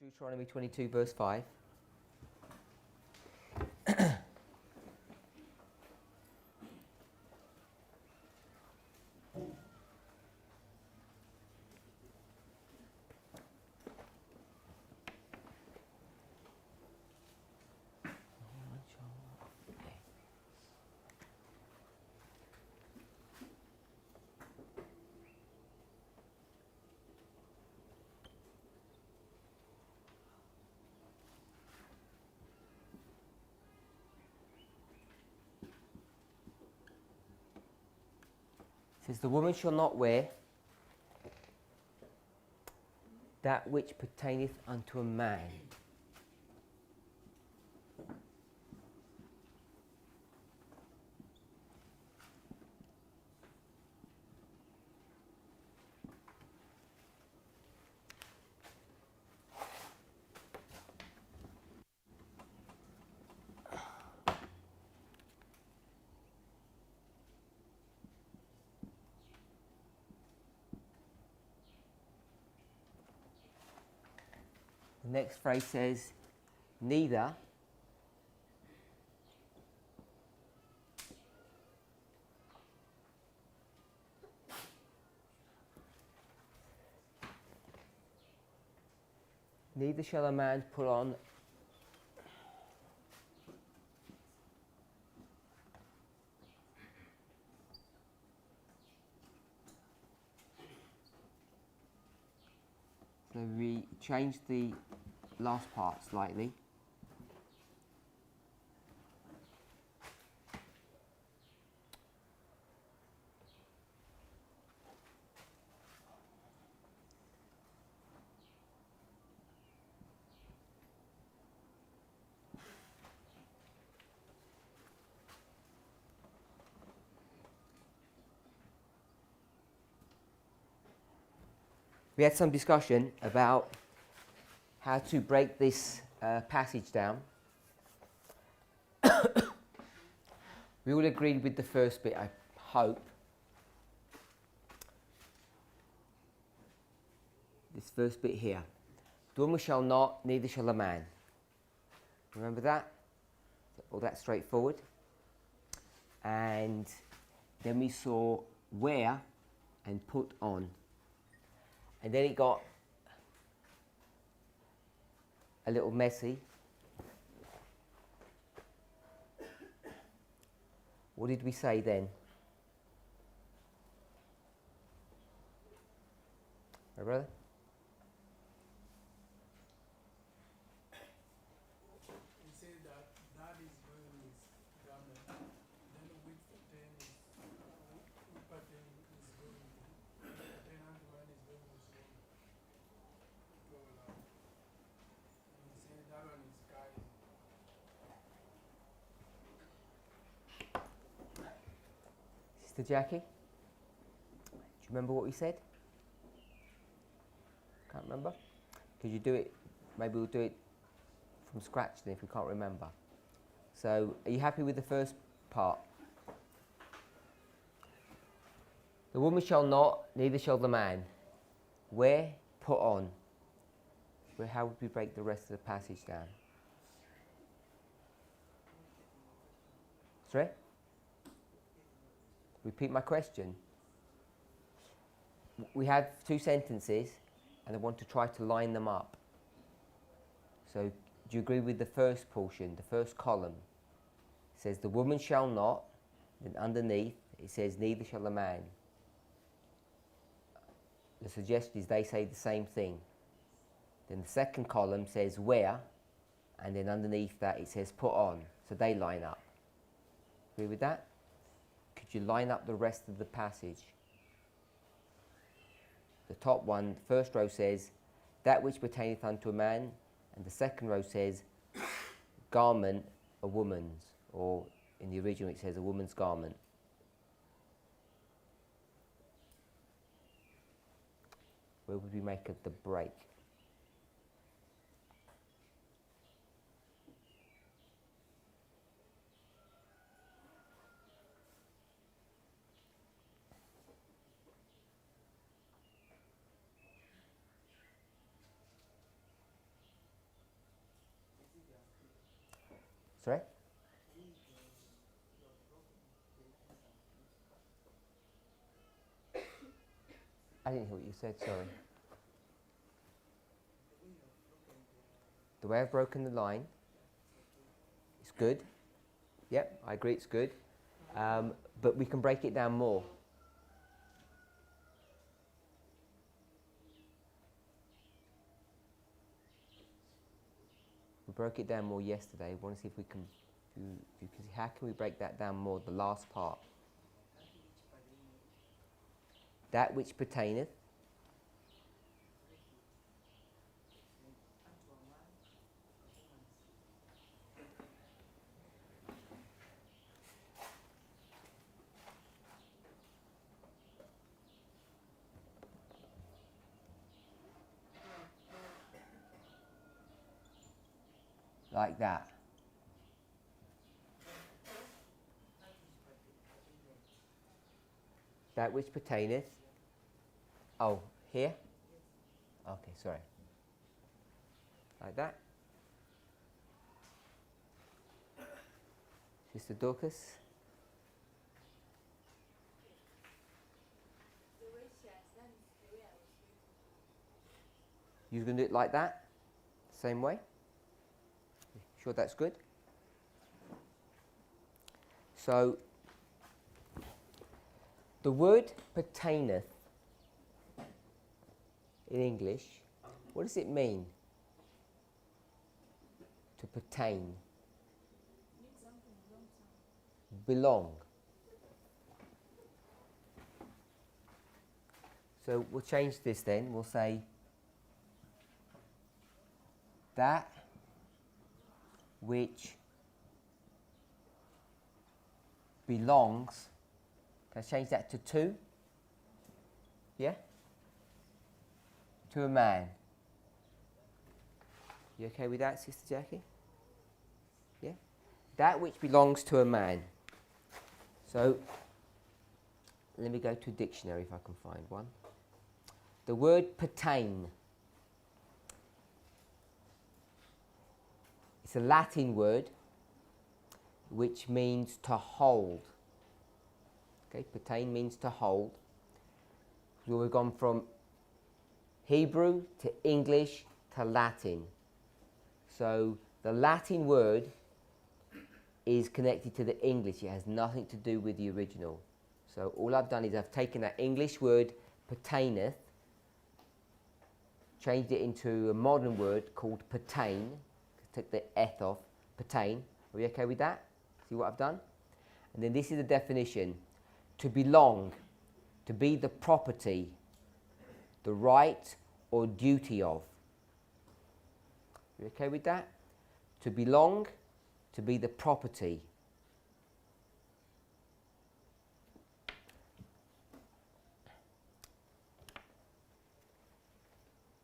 Deuteronomy 22 verse 5. It says, the woman shall not wear that which pertaineth unto a man. The next phrase says, neither shall a man put on so we change the last part slightly. We had some discussion about how to break this passage down. We all agreed with the first bit, I hope. This first bit here. The woman shall not, neither shall a man. Remember that? All that straightforward. And then we saw wear and put on. And then it got a little messy. What did we say then? My brother? He said that is wearing his garment. Then which pattern is going then and one is going his own. And he said that one is carrying. Sister Jackie? Do you remember what we said? Can't remember? Could you do it? Maybe we'll do it from scratch then if we can't remember. So, are you happy with the first part? The woman shall not, neither shall the man. Wear, put on. How would we break the rest of the passage down? Sorry? Repeat my question. We have two sentences and I want to try to line them up. So, do you agree with the first portion, the first column? It says, the woman shall not, then underneath it says, neither shall a man. The suggestion is they say the same thing. Then the second column says wear, and then underneath that it says put on. So they line up. Agree with that? Could you line up the rest of the passage? The top one, the first row says, that which pertaineth unto a man, and the second row says, garment, a woman's, or in the original it says a woman's garment. Where would we make the break? Sorry? I didn't hear what you said, sorry. The way I've broken the line, it's good. Yep, I agree it's good. But we can break it down more. We broke it down more yesterday. We want to see if we can do, because how can we break that down more, the last part? That which pertaineth. Like that. That which pertaineth. Oh, here? Okay, sorry. Like that. Sister Dorcas. You're going to do it like that? Same way? Sure that's good? So, the word pertaineth in English, what does it mean? To pertain. Belong. So we'll change this then. We'll say that which belongs. Can I change that to two? Yeah? To a man. You okay with that, Sister Jackie? Yeah? That which belongs to a man. So, let me go to a dictionary if I can find one. The word pertain. It's a Latin word which means to hold. Okay, pertain means to hold. So we've gone from Hebrew to English to Latin. So the Latin word is connected to the English. It has nothing to do with the original. So all I've done is I've taken that English word pertaineth, changed it into a modern word called pertain. Took the eth off, pertain. Are we okay with that? See what I've done? And then this is the definition. To belong, to be the property, the right or duty of. You okay with that? To belong, to be the property.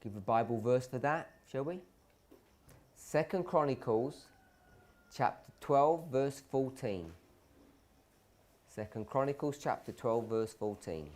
Give a Bible verse for that, shall we? 2 Chronicles chapter 12 verse 14. 2 Chronicles chapter 12 verse 14.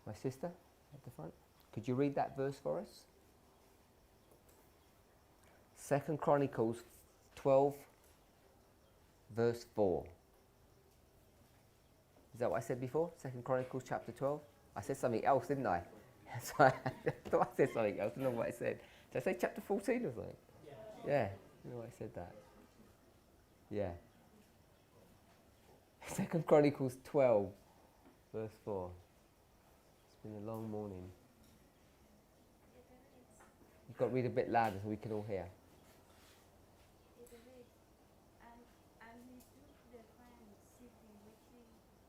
My sister at the front. Could you read that verse for us? 2 Chronicles 12 verse 4. Is that what I said before? 2 Chronicles chapter 12? I said something else, didn't I? So I thought I said something else. I don't know what I said. Did I say chapter 14 or something? Yeah. I don't know why I said that. Yeah. 2 Chronicles 12 verse 4. It's been a long morning. You've got to read a bit louder so we can all hear. And he took the fine city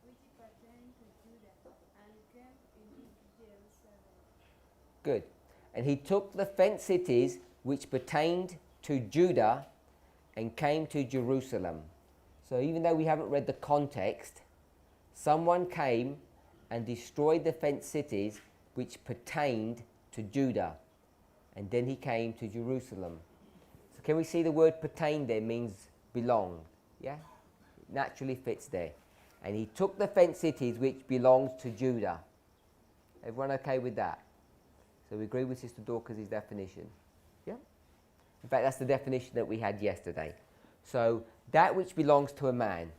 which pertained to Judah and camped in Jerusalem. Good. And he took the fenced cities which pertained to Judah and came to Jerusalem. So even though we haven't read the context, someone came and destroyed the fenced cities which pertained to Judah and then he came to Jerusalem. So can we see the word pertain there means belong? Yeah? It naturally fits there. And he took the fenced cities which belonged to Judah. Everyone okay with that? So we agree with Sister Dorcas' definition. Yeah? In fact, that's the definition that we had yesterday. So that which belongs to a man.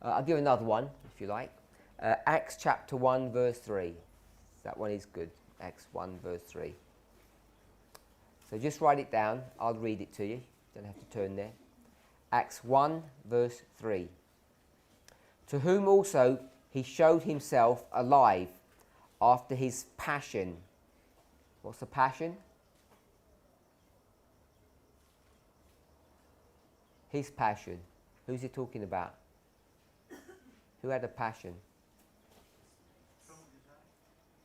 I'll give another one, if you like. Acts chapter 1, verse 3. That one is good. Acts 1, verse 3. So just write it down. I'll read it to you. Don't have to turn there. Acts 1, verse 3. To whom also he showed himself alive after his passion. What's the passion? His passion. Who's he talking about? Who had a passion?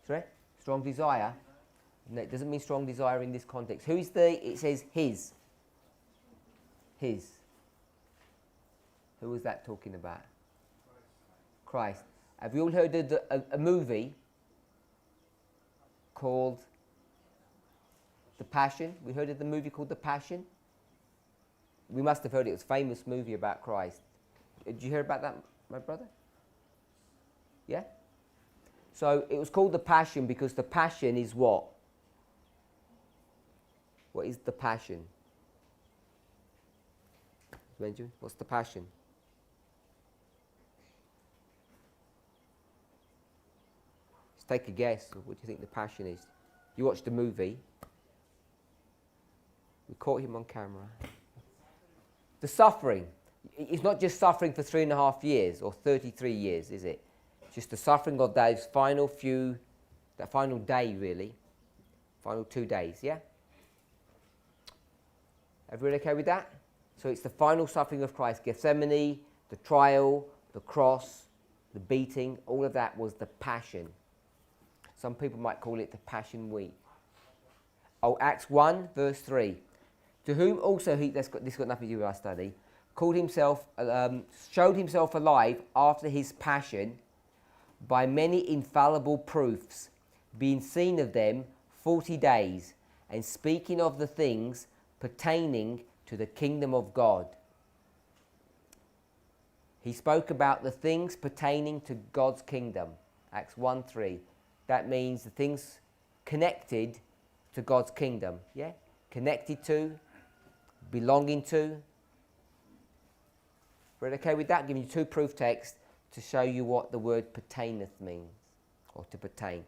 Sorry? Strong desire? No, it doesn't mean strong desire in this context. Who is it says his. His. Who was that talking about? Christ. Have you all heard of a movie called The Passion? We heard of the movie called The Passion? We must have heard it. It was a famous movie about Christ. Did you hear about that, my brother? Yeah? So it was called The Passion because the passion is what? What is the passion? Benjamin, what's the passion? Let's take a guess. What do you think the passion is? You watched the movie. We caught him on camera. The suffering. It's not just suffering for 3.5 years or 33 years, is it? It's just the suffering of those final that final day really. Final 2 days, yeah? Everyone okay with that? So it's the final suffering of Christ. Gethsemane, the trial, the cross, the beating, all of that was the passion. Some people might call it the Passion Week. Oh, Acts 1, verse 3. To whom also this got nothing to do with our study, showed himself alive after his passion by many infallible proofs, being seen of them 40 days, and speaking of the things pertaining to the kingdom of God. He spoke about the things pertaining to God's kingdom. Acts 1:3. That means the things connected to God's kingdom. Yeah? Connected to, belonging to. We're okay with that? I'm giving you 2 proof texts to show you what the word pertaineth means, or to pertain.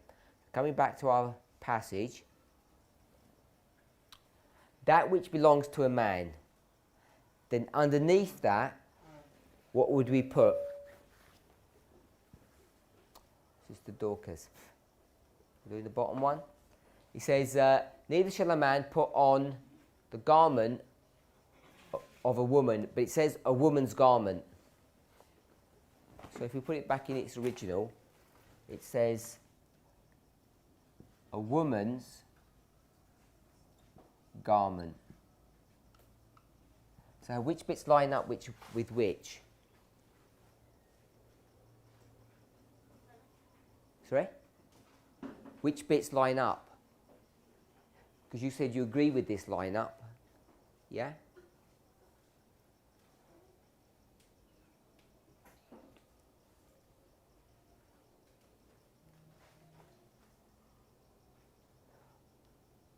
Coming back to our passage. That which belongs to a man. Then underneath that, what would we put? Sister Dorcas. Doing the bottom one. He says, neither shall a man put on the garment of a woman, but it says a woman's garment. So if we put it back in its original, it says a woman's garment. So which bits line up with which? Sorry? Which bits line up? Because you said you agree with this line up. Yeah?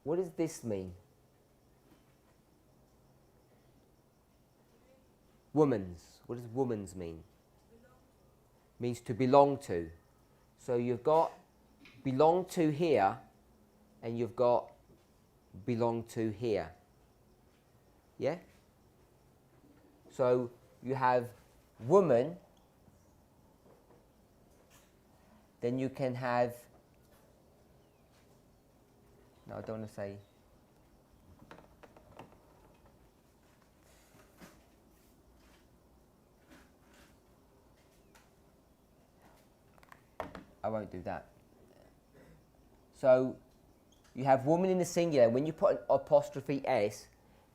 What does this mean? Woman's. What does woman's mean? Means to belong to. So you've got belong to here, and you've got belong to here. Yeah? So you have woman, then you can have, no, I don't want to say, I won't do that. So you have woman in the singular. When you put an apostrophe S,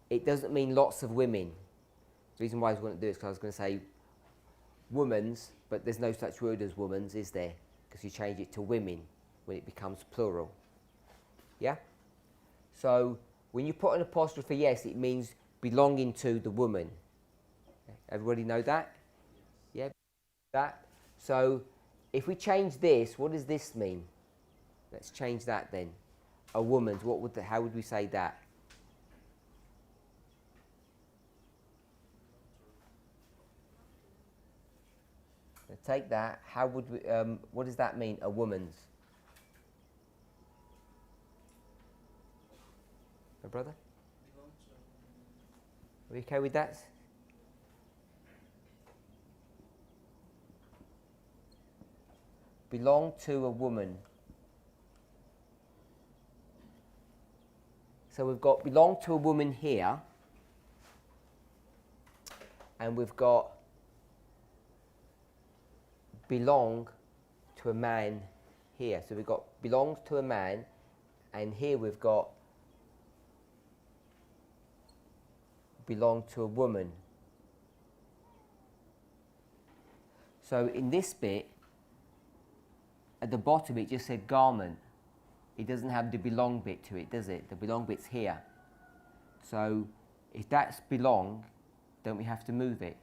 it doesn't mean lots of women. The reason why I was going to do it is because I was going to say woman's, but there's no such word as woman's, is there? because you change it to women when it becomes plural. Yeah? So when you put an apostrophe S, it means belonging to the woman. Everybody know that? Yeah? That? So if we change this, what does this mean? Let's change that then. A woman's, how would we say that? So take that, how would we, what does that mean, a woman's? My brother? Are we okay with that? Belong to a woman. So we've got belong to a woman here, and we've got belong to a man here. So we've got belongs to a man, and here we've got belong to a woman. So in this bit, at the bottom it just said garment. It doesn't have the belong bit to it, does it? The belong bit's here. So if that's belong, don't we have to move it?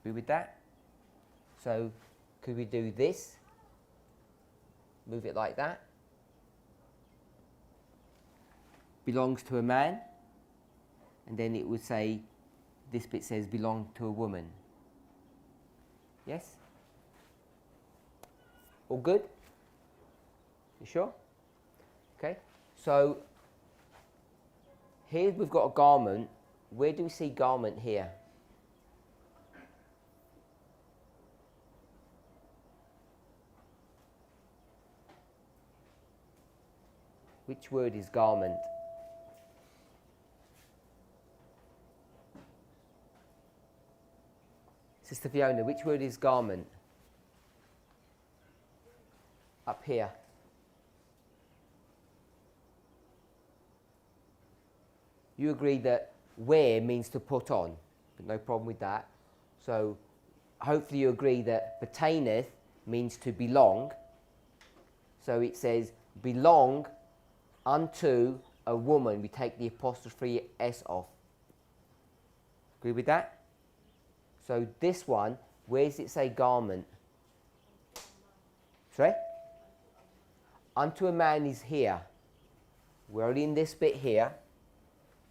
Agree with that? So could we do this? Move it like that. Belongs to a man. And then it would say, this bit says belong to a woman. Yes? All good? You sure? Okay. So here we've got a garment. Where do we see garment here? Which word is garment? Sister Fiona, which word is garment? Up here. You agree that wear means to put on, but no problem with that. So hopefully you agree that pertaineth means to belong. So it says belong unto a woman. We take the apostrophe S off. Agree with that? So this one, where does it say garment? Sorry? Unto a man is here. We're only in this bit here.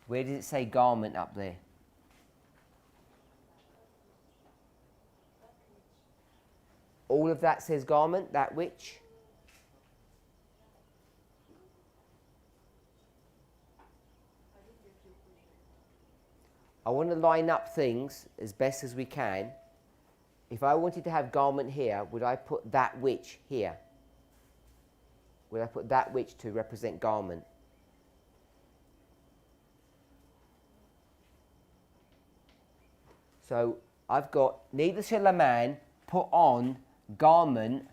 Where does it say garment up there? All of that says garment, that which? I want to line up things as best as we can. If I wanted to have garment here, would I put that which here? Would I put that which to represent garment? So I've got, neither shall a man put on garment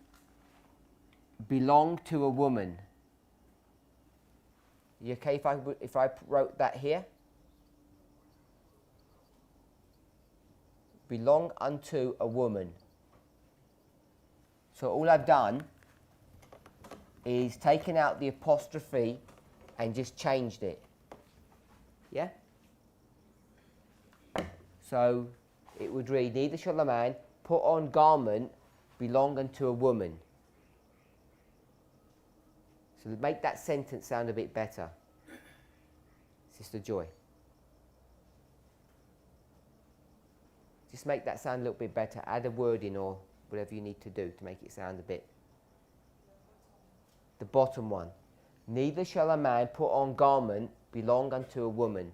belong to a woman. You okay if I wrote that here? Belong unto a woman. So all I've done is taken out the apostrophe and just changed it. Yeah? So it would read, neither shall a man put on garment belong unto a woman. So make that sentence sound a bit better. Sister Joy. Just make that sound a little bit better. Add a word in or whatever you need to do to make it sound a bit. The bottom one. Neither shall a man put on garment belong unto a woman.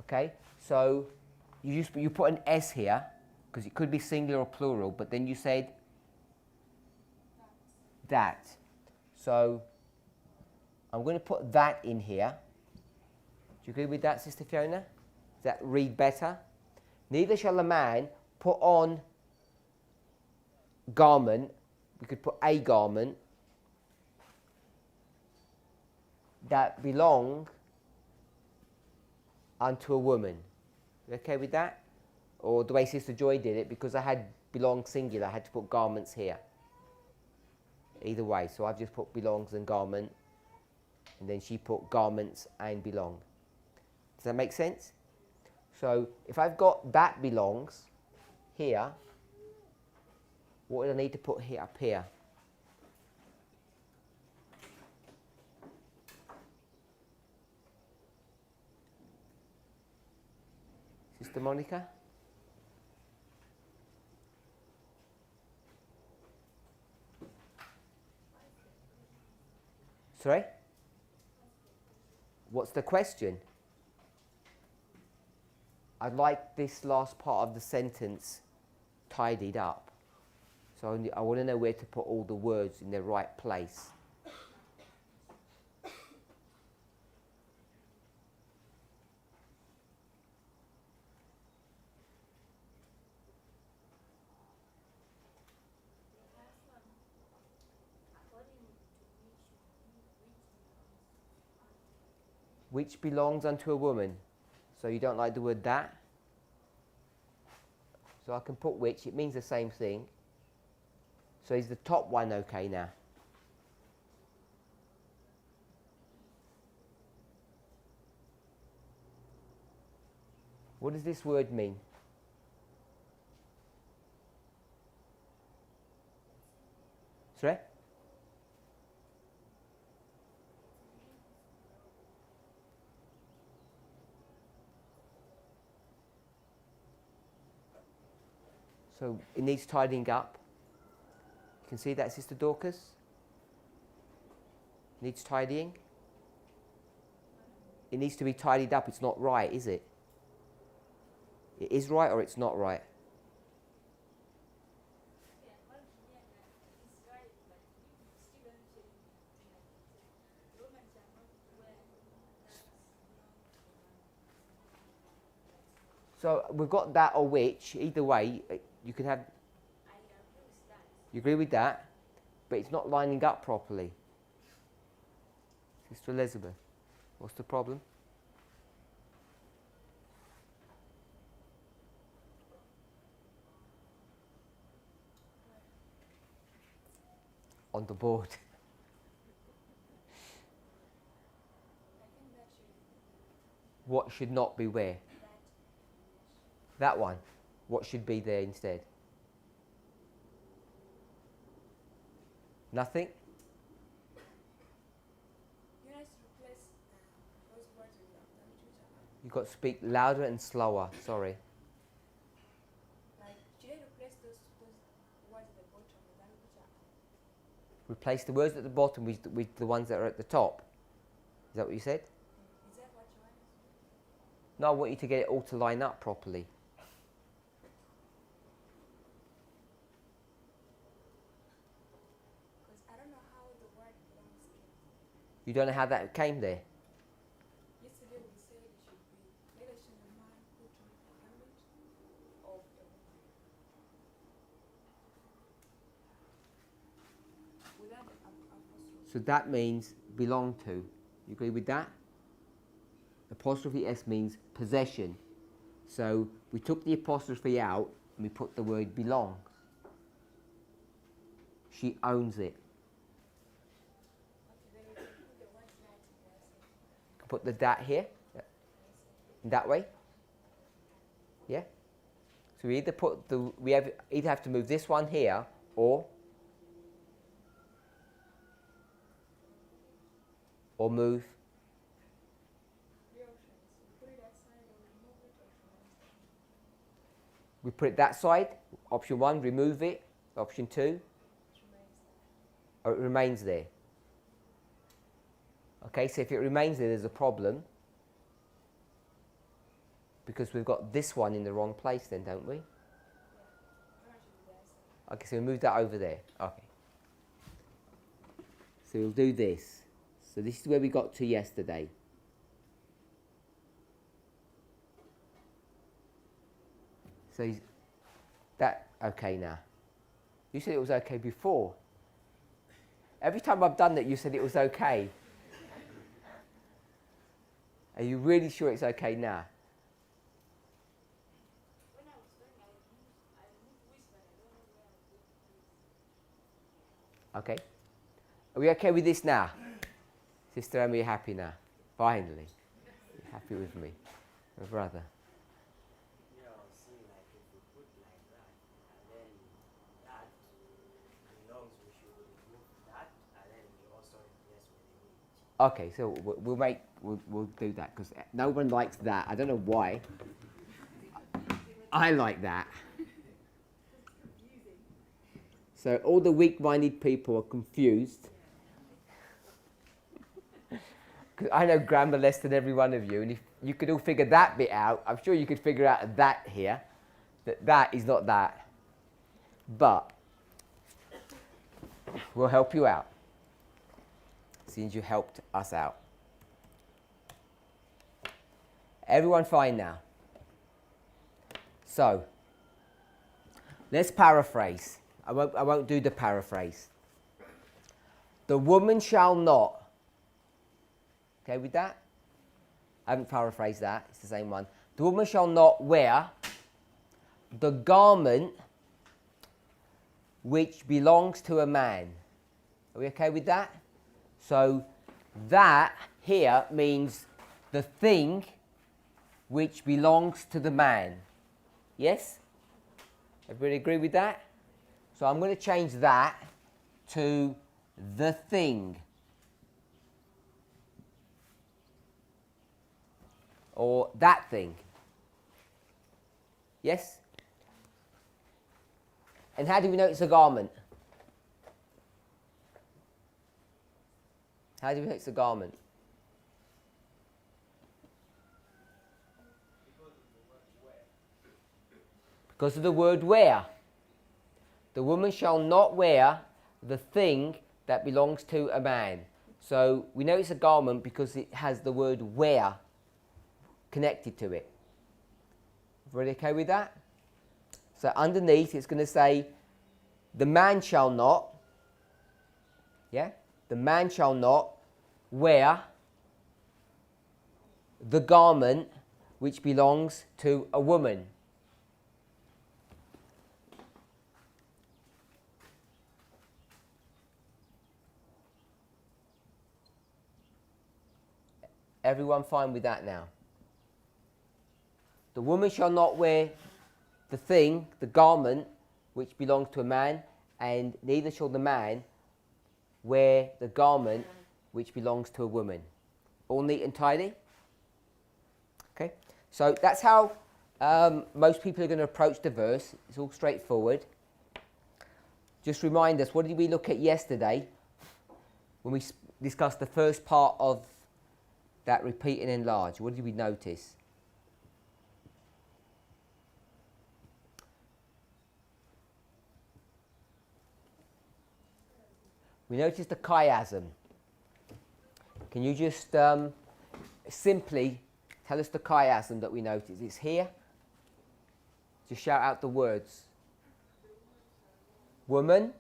Okay, so you put an S here because it could be singular or plural, but then you said that. So I'm going to put that in here. Do you agree with that, Sister Fiona? Does that read better? Neither shall a man put on garment. We could put a garment that belong unto a woman. You okay with that? Or the way Sister Joy did it, because I had belongs singular, I had to put garments here. Either way, so I've just put belongs and garment, and then she put garments and belong. Does that make sense? So if I've got that belongs here, what do I need to put here up here? Sister Monica? Sorry? What's the question? I'd like this last part of the sentence tidied up. So I want to know where to put all the words in their right place. Which belongs unto a woman. So you don't like the word that? So I can put which, it means the same thing. So is the top one okay now? What does this word mean? Sorry? So it needs tidying up. You can see that, Sister Dorcas? Needs tidying. It needs to be tidied up. It's not right, is it? It is right or it's not right? So we've got that or which. Either way, you can have... You agree with that? But it's not lining up properly. Sister Elizabeth, what's the problem? On the board. What should not be where? That one. What should be there instead? Nothing? You've got to speak louder and slower, sorry. Replace the words at the bottom with the ones that are at the top. Is that what you said? Is that what you want? No, I want you to get it all to line up properly. Because I don't know how the word belongs came. You don't know how that came there? Yesterday we said it should be, neither shall a man put on the garment of a woman. Without the apostrophe. So that means belong to. You agree with that? Apostrophe S means possession. So we took the apostrophe out and we put the word belong. She owns it. Okay, then we can put the word that in there. Put the that here. That way. Yeah? So we either put the either have to move this one here or move. Three options. We put it outside or remove it or remains. We put it that side. Option 1, remove it. Option 2, It remains there. it remains there. Okay, so if it remains there, there's a problem. Because we've got this one in the wrong place then, don't we? Yeah. How much is the outside? Okay, so we move that over there. Okay. So we'll do this. So this is where we got to yesterday. So is that okay now? You said it was okay before. Every time I've done that, you said it was okay. Are you really sure it's okay now? Okay. Are we okay with this now? Sister Emma, you happy now? Finally. You're happy with me? My brother. Yeah, I was saying like if we put like that, and then that belongs, we should remove that, and then we also replace with the Okay, so we'll do that because no one likes that. I don't know why. I like that. So all the weak-minded people are confused. 'Cause I know grammar less than every one of you, and if you could all figure that bit out, I'm sure you could figure out that here, that is not that. But we'll help you out, since you helped us out. Everyone fine now? So, let's paraphrase. I won't do the paraphrase. The woman shall not. Okay with that? I haven't paraphrased that. It's the same one. The woman shall not wear the garment which belongs to a man. Are we okay with that? So that here means the thing which belongs to the man. Yes? Everybody agree with that? So I'm going to change that to the thing. Or that thing. Yes? And how do we know it's a garment? How do we know it's a garment? Because of the word wear. The woman shall not wear the thing that belongs to a man. So we know it's a garment because it has the word wear connected to it. Everybody okay with that? So underneath it's going to say, the man shall not, yeah? The man shall not wear the garment which belongs to a woman. Everyone fine with that now? The woman shall not wear the thing, the garment, which belongs to a man, and neither shall the man wear the garment which belongs to a woman. All neat and tidy? Okay, so that's how most people are going to approach the verse. It's all straightforward. Just remind us, what did we look at yesterday when we discussed the first part of that repeat and enlarge? What did we notice? We noticed the chiasm. Can you just simply tell us the chiasm that we noticed? It's here. Just shout out the words. Woman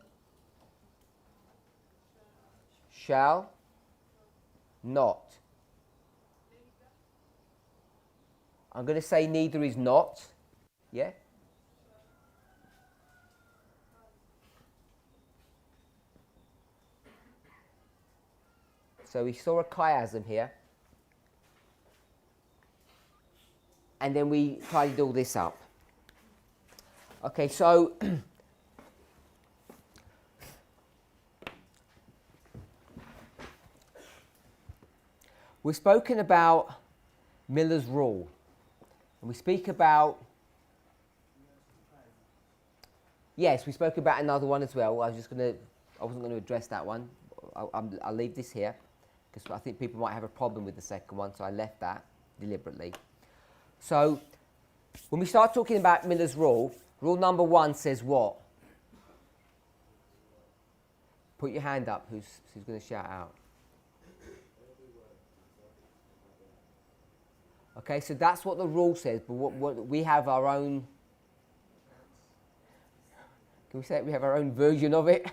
shall not. I'm going to say neither is not. Yeah? So we saw a chiasm here. And then we tidied all this up. Okay, so we've spoken about Miller's rule. And we speak about, yes, we spoke about another one as well. I wasn't going to address that one. I'll leave this here because I think people might have a problem with the second one, so I left that deliberately. So when we start talking about Miller's rule, rule number 1 says what? Put your hand up. Who's going to shout out? Okay, so that's what the rule says, but what we have our own. Can we say it? We have our own version of it?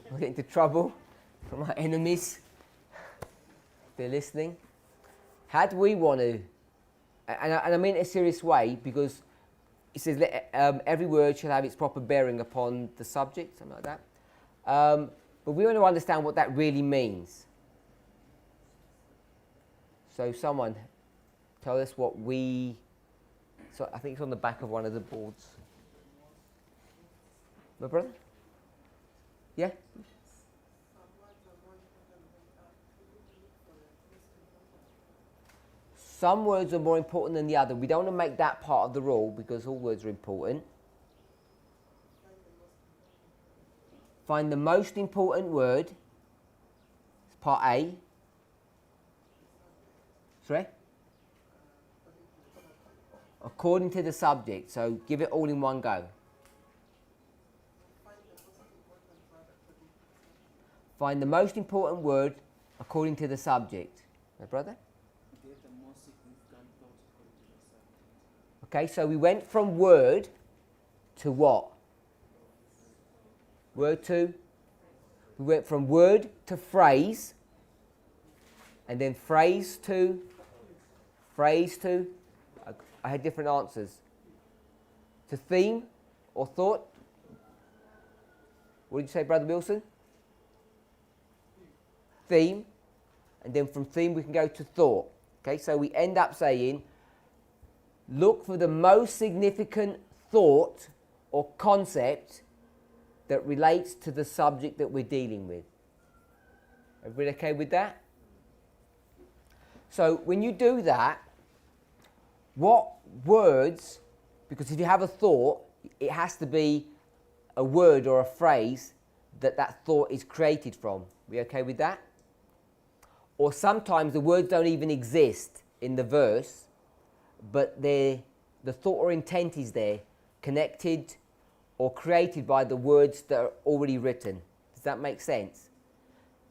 We'll get into trouble from our enemies. If they're listening. How do we want to? And I mean it in a serious way, because it says every word shall have its proper bearing upon the subject, something like that. But we want to understand what that really means. So someone tell us what we... So I think it's on the back of one of the boards. My brother? Yeah? Some words are more important than the other. We don't want to make that part of the rule because all words are important. Find the most important word. It's part A. Sorry? According to the subject. So give it all in one go. Find the most important word according to the subject. My brother? Get the most significant thought according to the subject. Okay, so we went from word to what? Word to? We went from word to phrase, and then phrase to? I had different answers. To theme or thought? What did you say, Brother Wilson? Theme, and then from theme we can go to thought. Okay, so we end up saying, look for the most significant thought or concept that relates to the subject that we're dealing with. Everybody okay with that? So when you do that, what words, because if you have a thought, it has to be a word or a phrase that thought is created from. We okay with that? Or sometimes the words don't even exist in the verse, but the thought or intent is there, connected or created by the words that are already written. Does that make sense?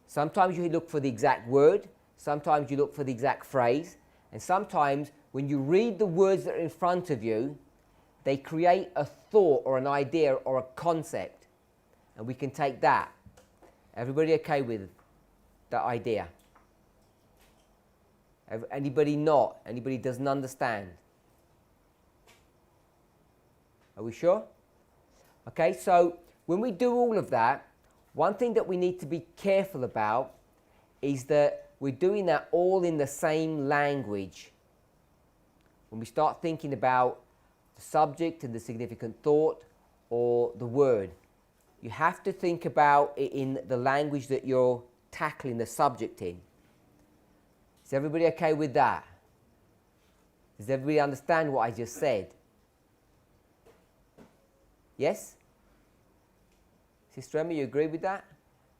Sometimes you look for the exact word, sometimes you look for the exact phrase, and sometimes when you read the words that are in front of you, they create a thought or an idea or a concept, and we can take that. Everybody okay with that idea? Anybody not? Anybody doesn't understand? Are we sure? Okay, so when we do all of that, one thing that we need to be careful about is that we're doing that all in the same language. When we start thinking about the subject and the significant thought or the word, you have to think about it in the language that you're tackling the subject in. Is everybody okay with that? Does everybody understand what I just said? Yes? Sister Emma, you agree with that?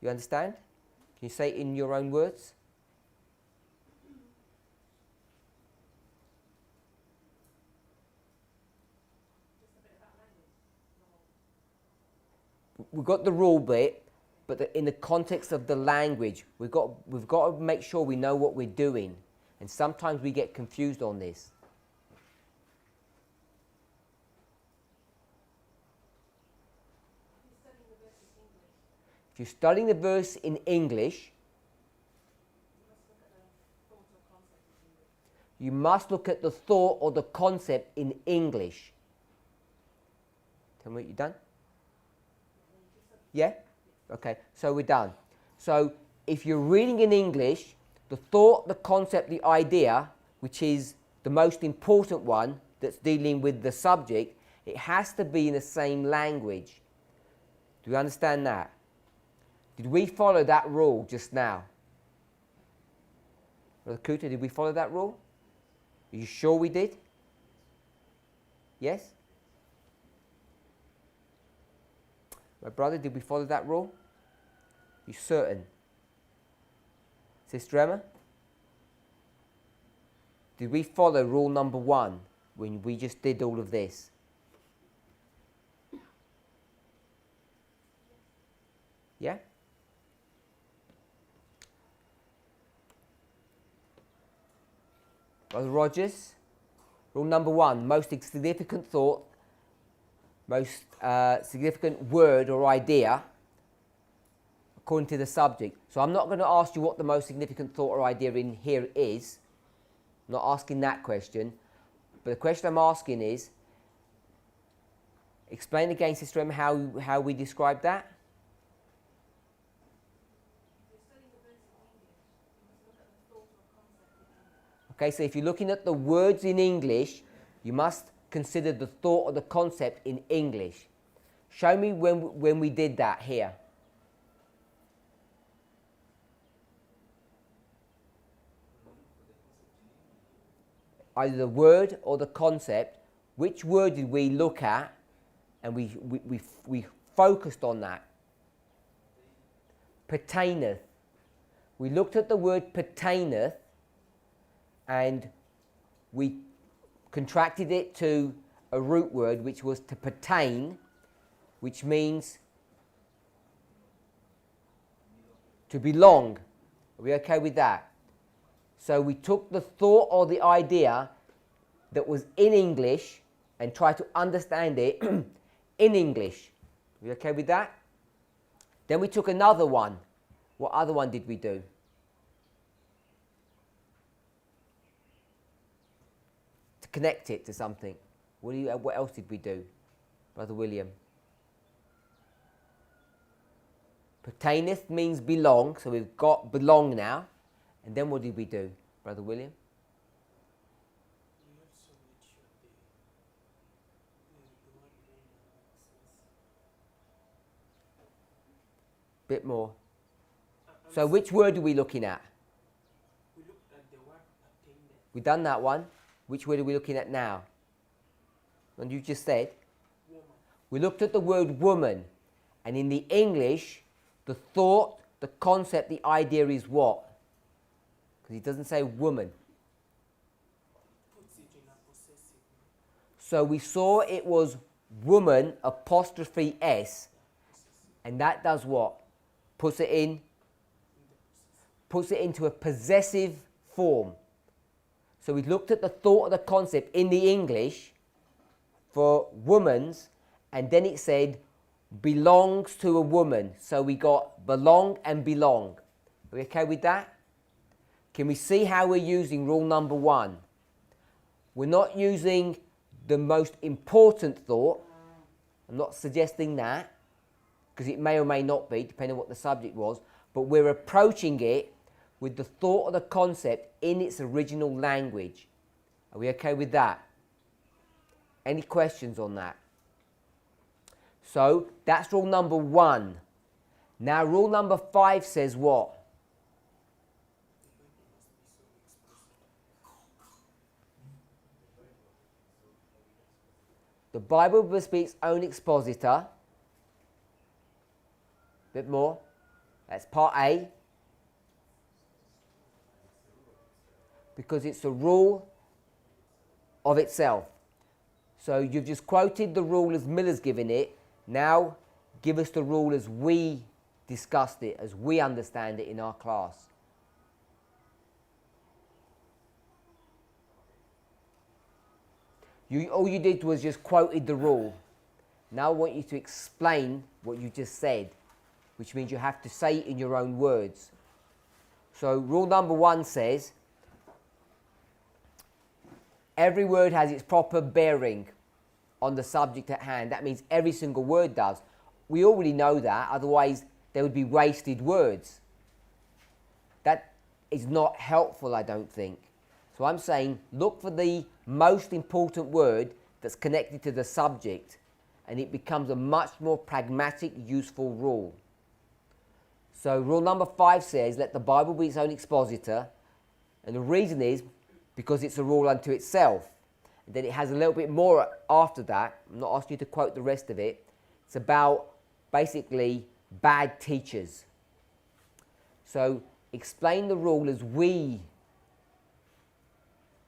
You understand? Can you say it in your own words? We've got the rule bit, but in the context of the language, we've got to make sure we know what we're doing. And sometimes we get confused on this. If you're studying the verse in English, you must look at the thought or the concept in English. Tell me what you've done? Yeah? Okay, so we're done. So if you're reading in English, the thought, the concept, the idea, which is the most important one that's dealing with the subject, it has to be in the same language. Do you understand that? Did we follow that rule just now? Brother Kuta, did we follow that rule? Are you sure we did? Yes? My brother, did we follow that rule? You certain? Sister Emma? Did we follow rule number 1 when we just did all of this? Yeah? Brother Rogers, rule number 1, most significant thought, most significant word or idea according to the subject. So I'm not going to ask you what the most significant thought or idea in here is. I'm not asking that question. But the question I'm asking is, explain again, Sister Emma, how we describe that. Okay, so if you're looking at the words in English, you must consider the thought or the concept in English. Show me when we did that here. Either the word or the concept. Which word did we look at and we focused on that? Pertaineth. We looked at the word pertaineth and we contracted it to a root word which was to pertain, which means to belong. Are we okay with that? So we took the thought or the idea that was in English and tried to understand it in English. Are we okay with that? Then we took another one. What other one did we do? To connect it to something. What else did we do, Brother William? Pertaineth means belong, so we've got belong now. And then what did we do, Brother William? We also made sure the word woman makes sense. Bit more. And So which word are we looking at? we looked at the word pertained. We've done that one. Which word are we looking at now? And you just said? Woman. We looked at the word woman. And in the English, the thought, the concept, the idea is what? Because it doesn't say woman. Puts it in a possessive. So we saw it was woman apostrophe S. And that does what? Puts it into a possessive form. So we looked at the thought of the concept in the English for woman's, and then it said belongs to a woman. So we got belong and belong. Are we okay with that? Can we see how we're using rule number 1? We're not using the most important thought. I'm not suggesting that, because it may or may not be, depending on what the subject was, but we're approaching it with the thought of the concept in its original language. Are we okay with that? Any questions on that? So that's rule number 1. Now rule number 5 says what? The Bible must be its own expositor. Bit more. That's part A. Because it's a rule of itself. So you've just quoted the rule as Miller's given it. Now give us the rule as we discussed it, as we understand it in our class. All you did was just quoted the rule. Now I want you to explain what you just said, which means you have to say it in your own words. So rule number 1 says, every word has its proper bearing on the subject at hand. That means every single word does. We already know that, otherwise there would be wasted words. That is not helpful, I don't think. So I'm saying look for the most important word that's connected to the subject, and it becomes a much more pragmatic, useful rule. So rule number 5 says, let the Bible be its own expositor, and the reason is because it's a rule unto itself. And then it has a little bit more after that. I'm not asking you to quote the rest of it. It's about basically bad teachers. So explain the rule as we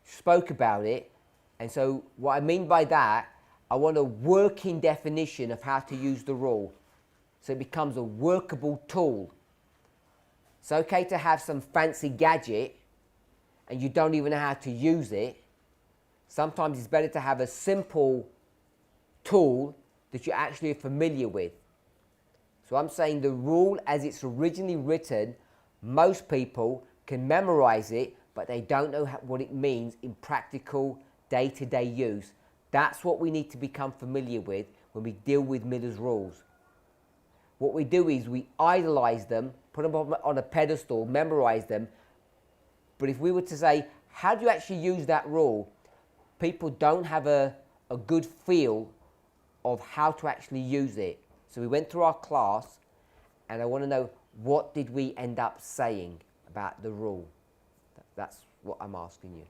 spoke about it. And so what I mean by that, I want a working definition of how to use the rule, so it becomes a workable tool. It's okay to have some fancy gadget and you don't even know how to use it. Sometimes it's better to have a simple tool that you're actually familiar with. So I'm saying the rule as it's originally written, most people can memorize it, but they don't know what it means in practical day-to-day use. That's what we need to become familiar with when we deal with Miller's rules. What we do is we idolize them, put them on a pedestal, memorize them. But if we were to say, how do you actually use that rule? People don't have a good feel of how to actually use it. So we went through our class, and I want to know, what did we end up saying about the rule? That's what I'm asking you.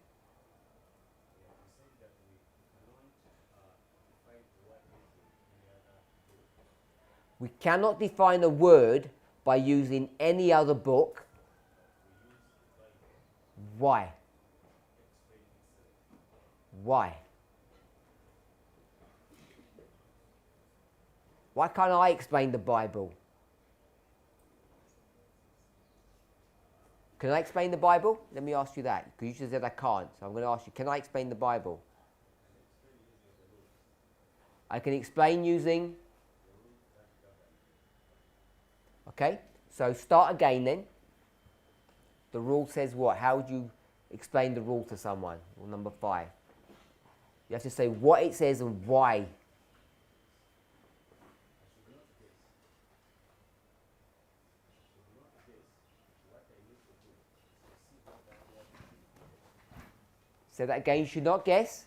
We cannot define a word by using any other book. Why? Why? Why can't I explain the Bible? Can I explain the Bible? Let me ask you that, because you just said I can't. So I'm going to ask you, can I explain the Bible? I can explain using... Okay, so start again then. The rule says what? How would you explain the rule to someone? Rule number 5. You have to say what it says and why. Say that again. You should not guess.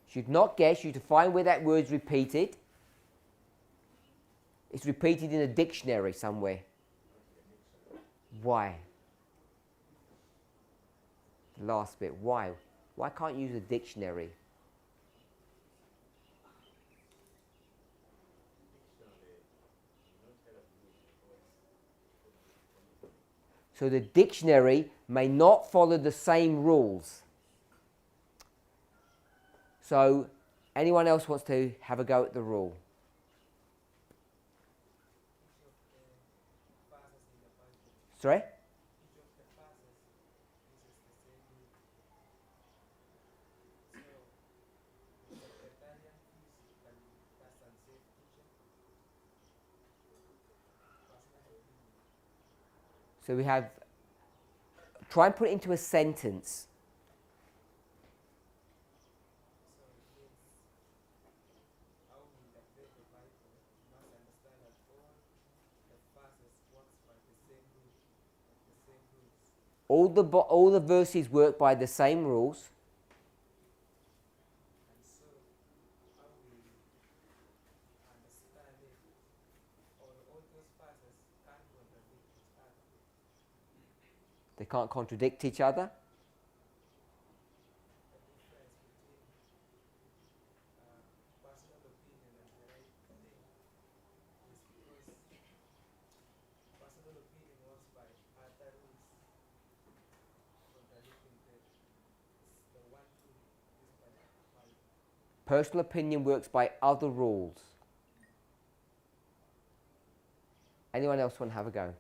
Should not guess. You to find where that word's repeated. It's repeated in a dictionary somewhere. Why? The last bit. Why? Why can't you use a dictionary? So the dictionary may not follow the same rules. So anyone else wants to have a go at the rule? Sorry? So we have, try and put it into a sentence. All the verses work by the same rules. They can't contradict each other. Personal opinion works by other rules. Anyone else want to have a go?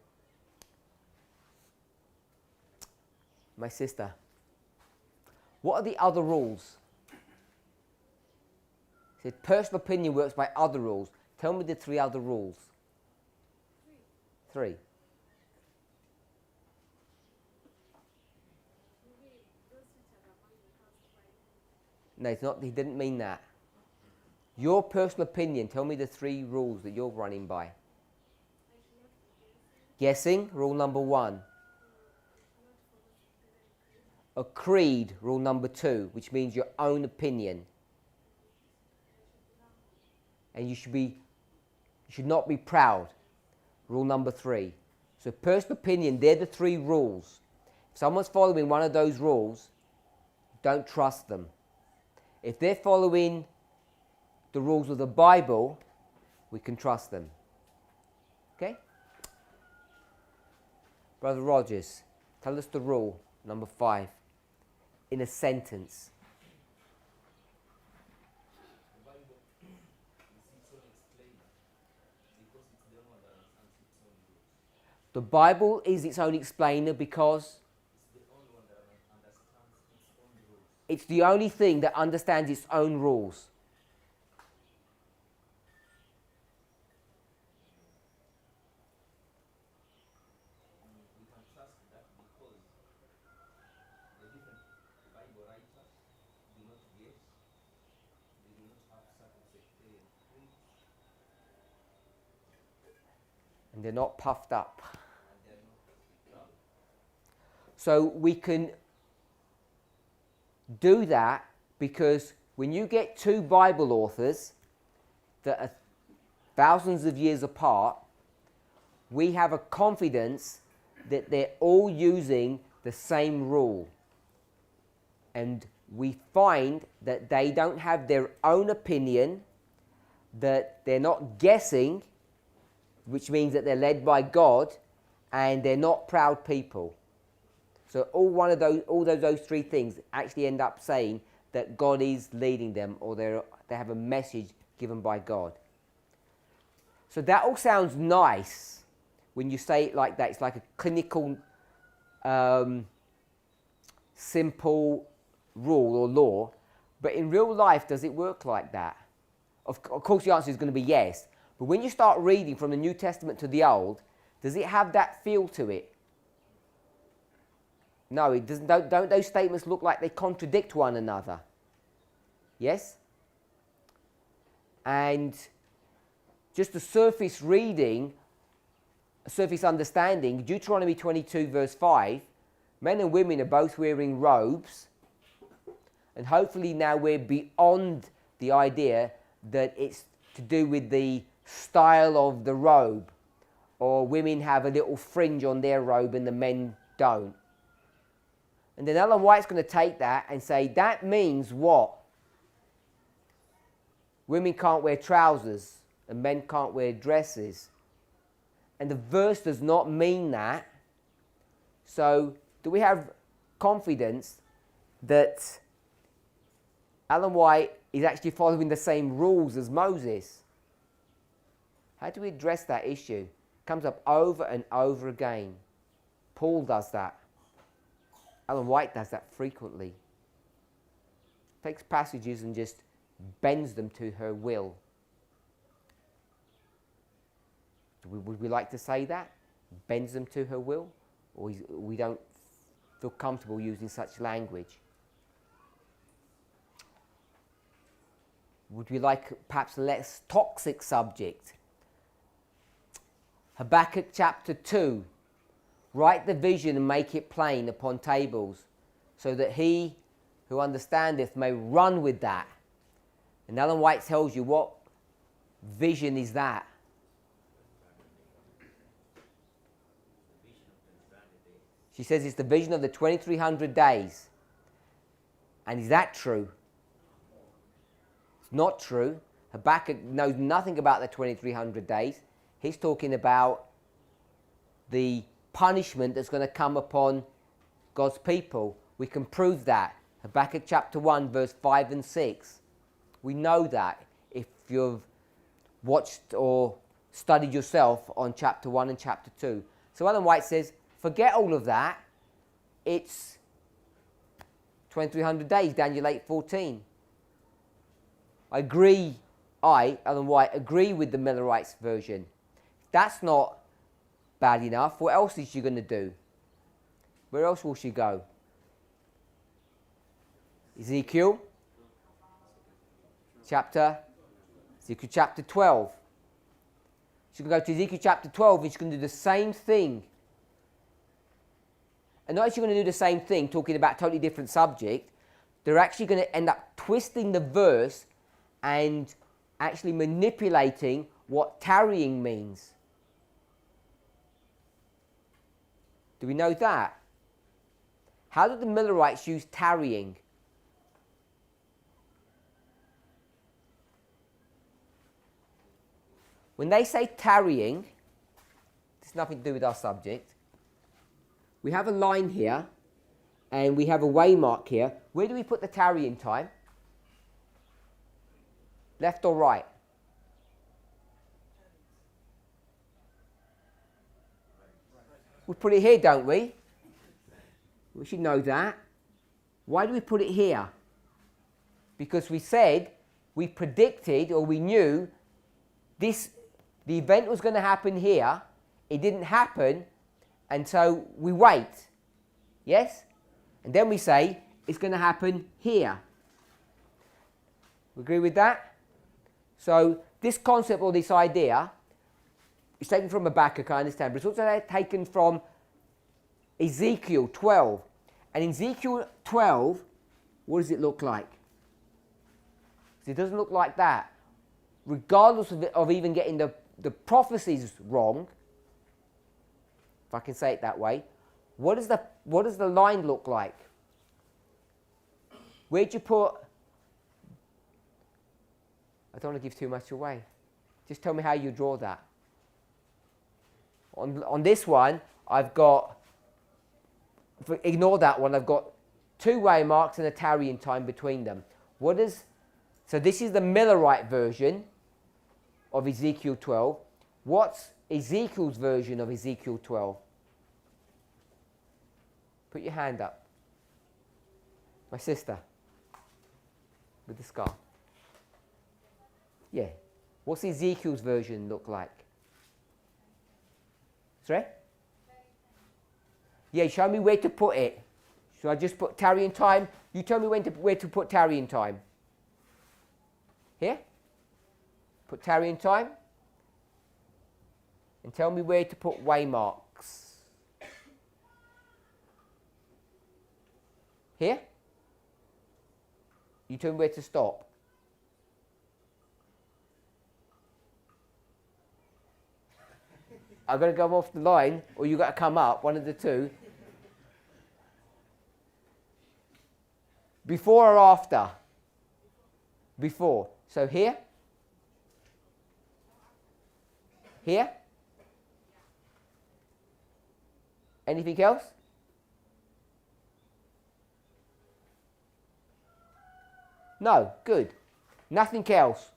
My sister. What are the other rules? It said personal opinion works by other rules. Tell me the 3 other rules. 3. No, it's not. He didn't mean that. Your personal opinion. Tell me the 3 rules that you're running by. Guessing, rule number 1. A creed, rule number 2, which means your own opinion. And you should not be proud, rule number 3. So personal opinion, they're the 3 rules. If someone's following one of those rules, don't trust them. If they're following the rules of the Bible, we can trust them. Okay? Brother Rogers, tell us the rule, number 5, in a sentence. The Bible is its own explainer because it's the one that understands its own rules. The Bible is its own explainer because It's the only one that understands its own rules. it's the only thing that understands its own rules. We can trust that because the different Bible writers do not guess, they do not have certain sectarian creeds. And they're not puffed up. and they're not proud. So we can do that because when you get two Bible authors that are thousands of years apart, we have a confidence that they're all using the same rule. And we find that they don't have their own opinion, that they're not guessing, which means that they're led by God, and they're not proud people. So all those three things actually end up saying that God is leading them, or they have a message given by God. So that all sounds nice when you say it like that. It's like a clinical, simple rule or law. But in real life, does it work like that? Of course, the answer is going to be yes. But when you start reading from the New Testament to the Old, does it have that feel to it? No, it doesn't. Don't those statements look like they contradict one another? Yes? And just a surface reading, a surface understanding, Deuteronomy 22 verse 5, men and women are both wearing robes, and hopefully now we're beyond the idea that it's to do with the style of the robe, or women have a little fringe on their robe and the men don't. And then Ellen White's going to take that and say, that means what? Women can't wear trousers and men can't wear dresses. And the verse does not mean that. So do we have confidence that Ellen White is actually following the same rules as Moses? How do we address that issue? It comes up over and over again. Paul does that. Ellen White does that frequently. Takes passages and just bends them to her will. Would we like to say that? Bends them to her will? Or we don't feel comfortable using such language? Would we like perhaps a less toxic subject? Habakkuk chapter 2. Write the vision and make it plain upon tables, so that he who understandeth may run with that. And Ellen White tells you what vision is that. She says it's the vision of the 2300 days. And is that true? It's not true. Habakkuk knows nothing about the 2300 days. He's talking about the punishment that's going to come upon God's people. We can prove that. Habakkuk chapter 1 verse 5 and 6. We know that if you've watched or studied yourself on chapter 1 and chapter 2. So Ellen White says, forget all of that. It's 2300 days, Daniel 8:14. Ellen White, agree with the Millerites version. That's not bad enough. What else is she going to do? Where else will she go? Ezekiel chapter 12. She's going to go to Ezekiel chapter 12 and she's going to do the same thing. And not only is she going to do the same thing, talking about a totally different subject, they're actually going to end up twisting the verse and actually manipulating what tarrying means. Do we know that? How did the Millerites use tarrying? When they say tarrying, it's nothing to do with our subject. We have a line here, and we have a waymark here. Where do we put the tarrying time? Left or right? We put it here, don't we? We should know that. Why do we put it here? Because we said, we predicted, or we knew the event was going to happen here. It didn't happen, and so we wait. Yes? And then we say, it's going to happen here. We agree with that? So this concept or this idea it's taken from Habakkuk, I understand, but it's also taken from Ezekiel 12. And in Ezekiel 12, what does it look like? It doesn't look like that. Regardless of even getting the prophecies wrong, if I can say it that way, what does the line look like? Where'd you put... I don't want to give too much away. Just tell me how you draw that. On this one, I've got... Ignore that one. I've got 2 waymarks and a tarrying time between them. So this is the Millerite version of Ezekiel 12. What's Ezekiel's version of Ezekiel 12? Put your hand up. My sister. With the scar. Yeah. What's Ezekiel's version look like? Sorry? Yeah, show me where to put it. Should I just put tarrying time? You tell me where to put tarrying time. Here? Put tarrying time. And tell me where to put waymarks. Here? You tell me where to stop. I've got to go off the line, or you've got to come up, one of the two. Before or after? Before. So here? Here? Anything else? No, good. Nothing else.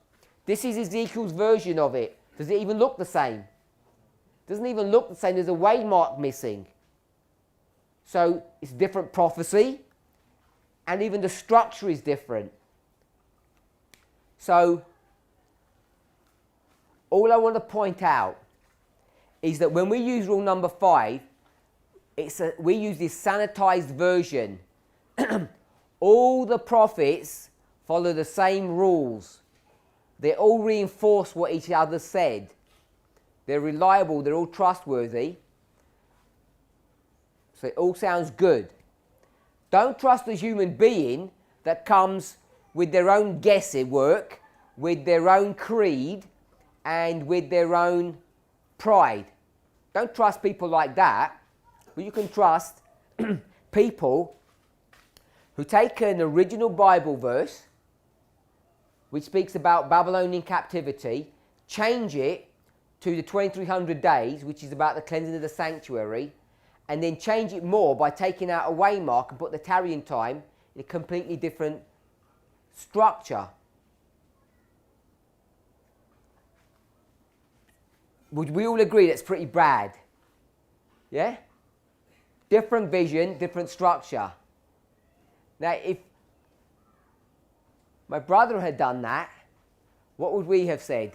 This is Ezekiel's version of it. Does it even look the same? Doesn't even look the same. There's a waymark missing. So it's different prophecy, and even the structure is different. So all I want to point out is that when we use rule number 5, we use this sanitized version. All the prophets follow the same rules. They all reinforce what each other said. They're reliable, they're all trustworthy. So it all sounds good. Don't trust a human being that comes with their own guesswork, with their own creed, and with their own pride. Don't trust people like that, but you can trust people who take an original Bible verse, which speaks about Babylonian captivity, change it to the 2300 days, which is about the cleansing of the sanctuary, and then change it more by taking out a waymark and put the tarrying time in a completely different structure. Would we all agree that's pretty bad? Yeah? Different vision, different structure. Now, if my brother had done that, what would we have said?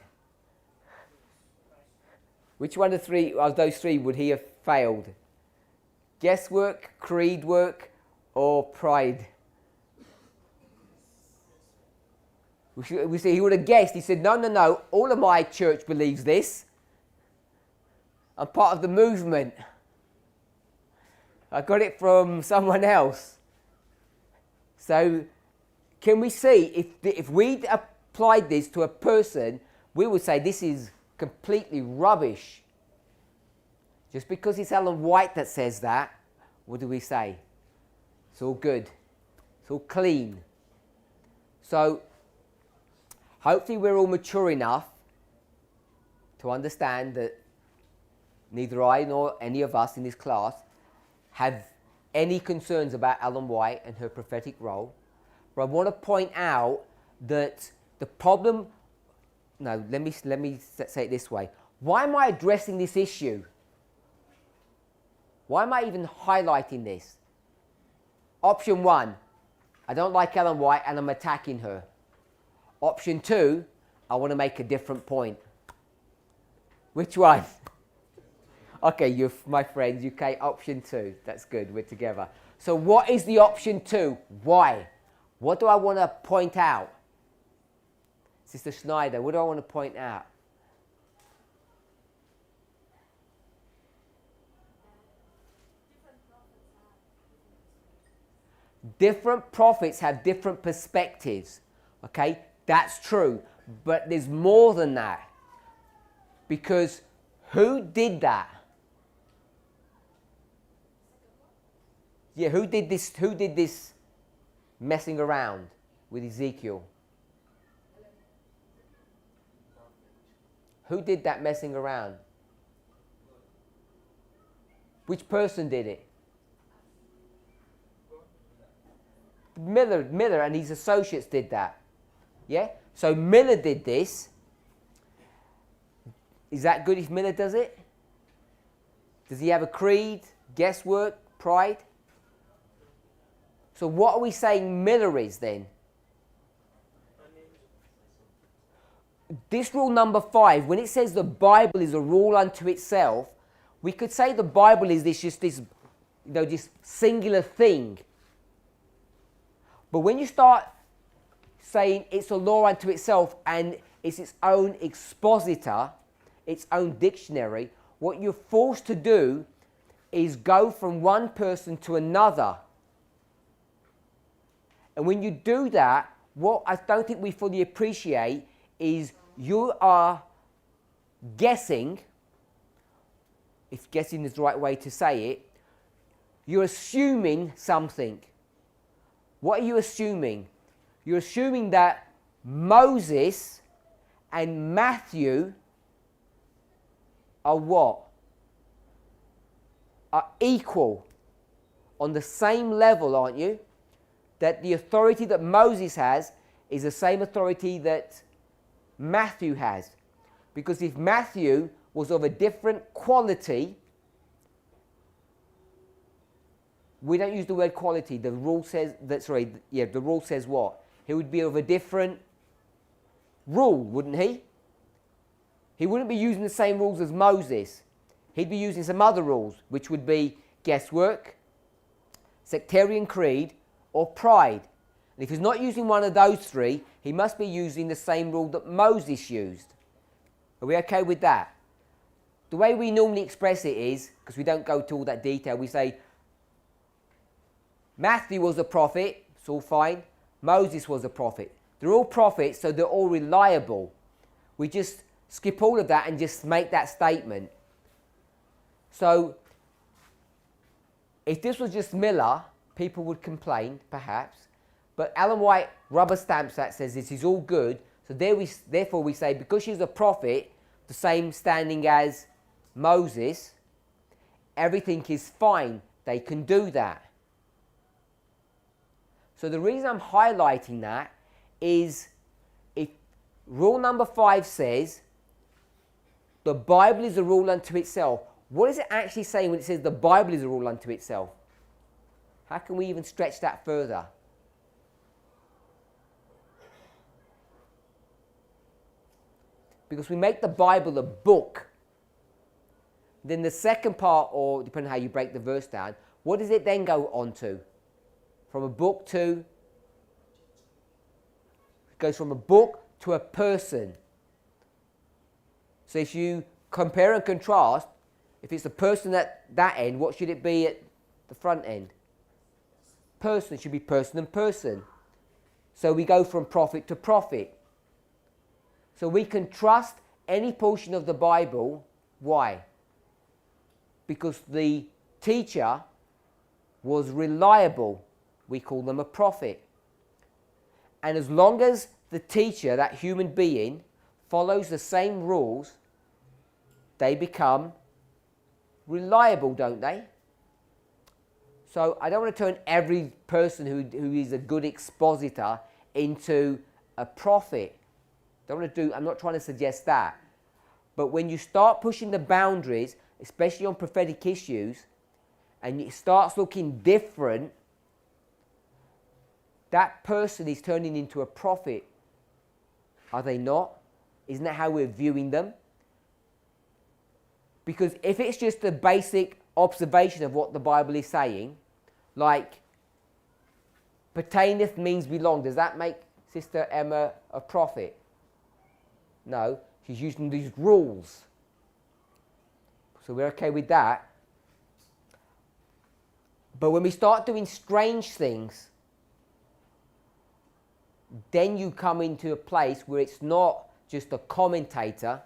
Which one of those three would he have failed? Guesswork, creed work, or pride? We see he would have guessed. He said, no, all of my church believes this. I'm part of the movement. I got it from someone else. So, can we see, if we applied this to a person, we would say this is completely rubbish. Just because it's Ellen White that says that, what do we say? It's all good. It's all clean. So, hopefully we're all mature enough to understand that neither I nor any of us in this class have any concerns about Ellen White and her prophetic role. But I want to point out that the problem... No, let me say it this way. Why am I addressing this issue? Why am I even highlighting this? Option 1, I don't like Ellen White and I'm attacking her. Option 2, I want to make a different point. Which one? Okay, you're my friends, UK, option 2. That's good, we're together. So what is the option 2? Why? What do I want to point out? Sister Schneider, what do I want to point out? Different prophets have different perspectives. Okay, that's true. But there's more than that. Because who did that? Yeah, who did this messing around with Ezekiel? Who did that messing around? Which person did it? Miller and his associates did that. Yeah? So Miller did this. Is that good if Miller does it? Does he have a creed, guesswork, pride? So what are we saying Miller is then? This rule number 5, when it says the Bible is a rule unto itself, we could say the Bible is this singular thing. But when you start saying it's a law unto itself and it's its own expositor, its own dictionary, what you're forced to do is go from one person to another. And when you do that, what I don't think we fully appreciate is you are guessing, if guessing is the right way to say it, you're assuming something. What are you assuming? You're assuming that Moses and Matthew are what? Are equal, on the same level, aren't you? That the authority that Moses has is the same authority that Matthew has. Because if Matthew was of a different quality, we don't use the word quality. The rule says that. The rule says what? He would be of a different rule, wouldn't he? He wouldn't be using the same rules as Moses. He'd be using some other rules, which would be guesswork, sectarian creed, or pride. And if he's not using one of those three, he must be using the same rule that Moses used. Are we okay with that? The way we normally express it is, because we don't go to all that detail, we say, Matthew was a prophet, it's all fine. Moses was a prophet. They're all prophets, so they're all reliable. We just skip all of that and just make that statement. So, if this was just Miller, people would complain, perhaps. But Ellen White rubber stamps that, says this is all good. So therefore we say, because she's a prophet, the same standing as Moses, everything is fine. They can do that. So the reason I'm highlighting that is, if rule number 5 says, the Bible is a rule unto itself, what is it actually saying when it says the Bible is a rule unto itself? How can we even stretch that further? Because we make the Bible a book. Then the second part, or depending on how you break the verse down, what does it then go on to? From a book to... It goes from a book to a person. So if you compare and contrast, if it's a person at that end, what should it be at the front end? Person. It should be person and person. So we go from prophet to prophet. So we can trust any portion of the Bible. Why? Because the teacher was reliable. We call them a prophet. And as long as the teacher, that human being, follows the same rules, they become reliable, don't they? So I don't want to turn every person who is a good expositor into a prophet. I'm not trying to suggest that. But when you start pushing the boundaries, especially on prophetic issues, and it starts looking different, that person is turning into a prophet. Are they not? Isn't that how we're viewing them? Because if it's just a basic observation of what the Bible is saying, like, pertaineth means belong, does that make Sister Emma a prophet? No, she's using these rules. So we're okay with that. But when we start doing strange things, then you come into a place where it's not just a commentator.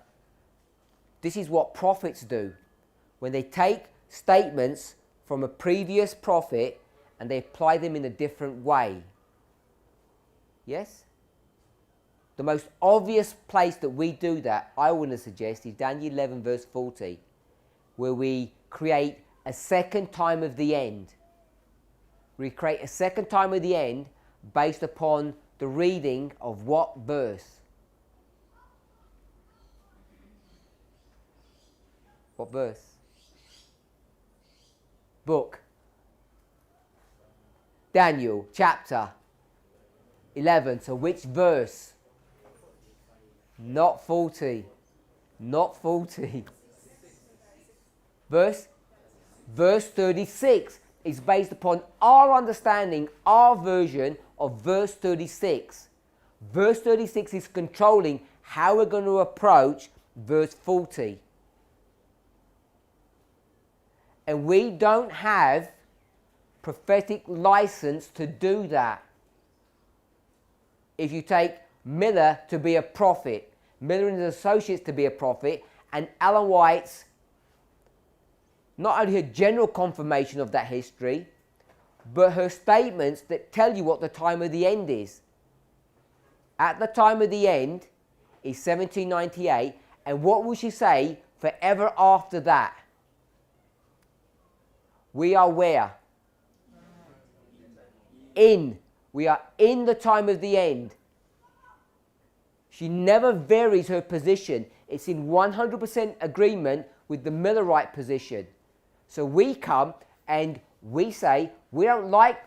This is what prophets do. When they take statements from a previous prophet and they apply them in a different way. Yes? The most obvious place that we do that, I want to suggest, is Daniel 11 verse 40, where we create a second time of the end. We create a second time of the end based upon the reading of what verse? What verse? Book. Daniel, chapter 11. So which verse? Not 40. Not 40. Verse 36 is based upon our understanding, our version of verse 36. Verse 36 is controlling how we're going to approach verse 40. And we don't have prophetic license to do that. If you take Miller to be a prophet, Miller and his associates to be a prophet, and Ellen White's not only her general confirmation of that history, but her statements that tell you what the time of the end is. At the time of the end is 1798, and what will she say forever after that? We are where? We are in the time of the end. She never varies her position. It's in 100% agreement with the Millerite position. So we come and we say, we don't like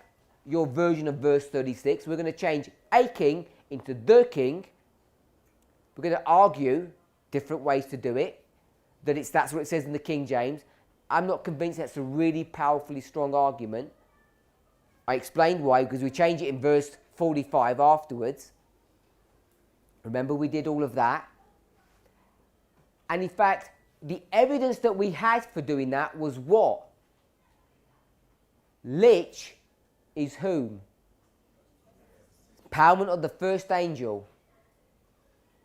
your version of verse 36. We're going to change a king into the king. We're going to argue different ways to do it. That's what it says in the King James. I'm not convinced that's a really powerfully strong argument. I explained why, because we change it in verse 45 afterwards. Remember, we did all of that. And in fact, the evidence that we had for doing that was what? Lich is whom? Empowerment of the first angel.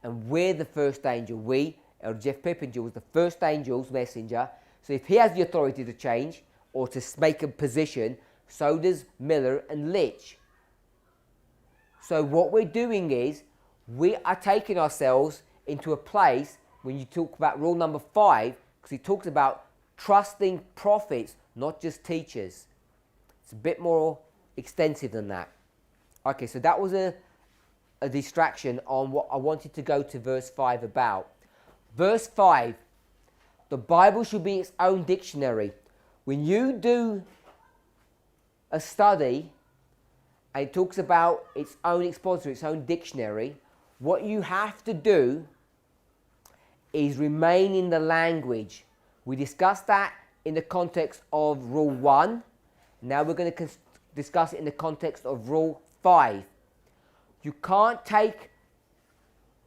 And we're the first angel. We, or Jeff Pippinger, was the first angel's messenger. So if he has the authority to change or to make a position, so does Miller and Lich. So what we're doing is, we are taking ourselves into a place, when you talk about rule number 5, because he talks about trusting prophets, not just teachers. It's a bit more extensive than that. Okay, so that was a distraction on what I wanted to go to verse 5 about. Verse 5, the Bible should be its own dictionary. When you do a study and it talks about its own expositor, its own dictionary, what you have to do is remain in the language. We discussed that in the context of Rule 1. Now we're going to discuss it in the context of Rule 5. You can't take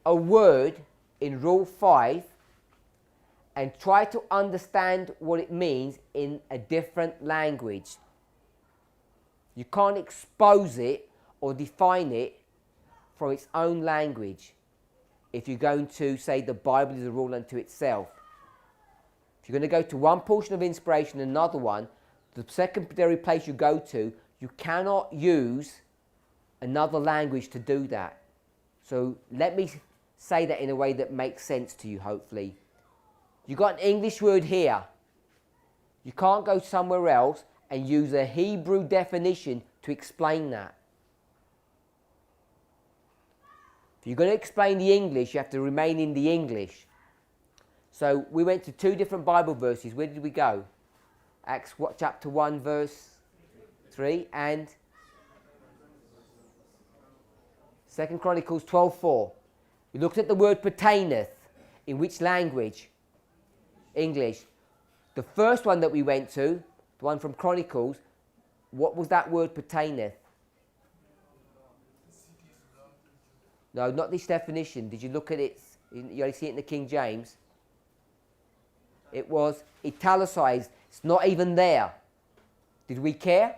a word in Rule 5 and try to understand what it means in a different language. You can't expose it or define it from its own language if you're going to say the Bible is a rule unto itself. If you're going to go to one portion of inspiration and another one, the secondary place you go to, you cannot use another language to do that. So let me say that in a way that makes sense to you, hopefully. You've got an English word here. You can't go somewhere else and use a Hebrew definition to explain that. If you're going to explain the English, you have to remain in the English. So we went to 2 different Bible verses. Where did we go? Acts chapter 1 verse 3 and 2 Chronicles 12:4. We looked at the word pertaineth. In which language? English. The first one that we went to, the one from Chronicles, what was that word pertaineth? No, not this definition. Did you look at it? You only see it in the King James. It was italicized. It's not even there. Did we care?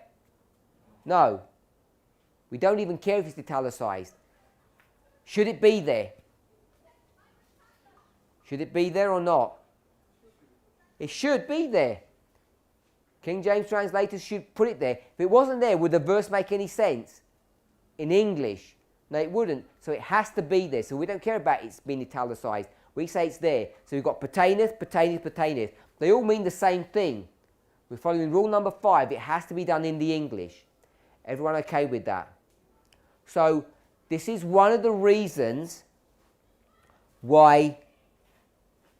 No. We don't even care if it's italicized. Should it be there? Should it be there or not? It should be there. King James translators should put it there. If it wasn't there, would the verse make any sense? In English? No, it wouldn't. So it has to be there. So we don't care about it's being italicized. We say it's there. So we've got pertaineth, pertaineth, pertaineth. They all mean the same thing. We're following rule number 5. It has to be done in the English. Everyone okay with that? So this is one of the reasons why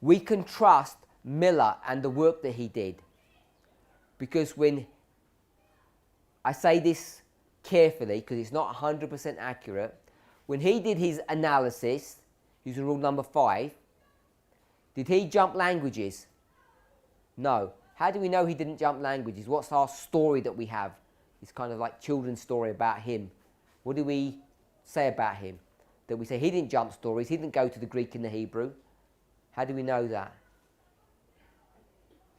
we can trust Miller and the work that he did. Because when I say this carefully, because it's not 100% accurate, when he did his analysis, using rule number 5, did he jump languages? No. How do we know he didn't jump languages? What's our story that we have? It's kind of like children's story about him. What do we say about him? That we say he didn't jump stories, he didn't go to the Greek and the Hebrew. How do we know that?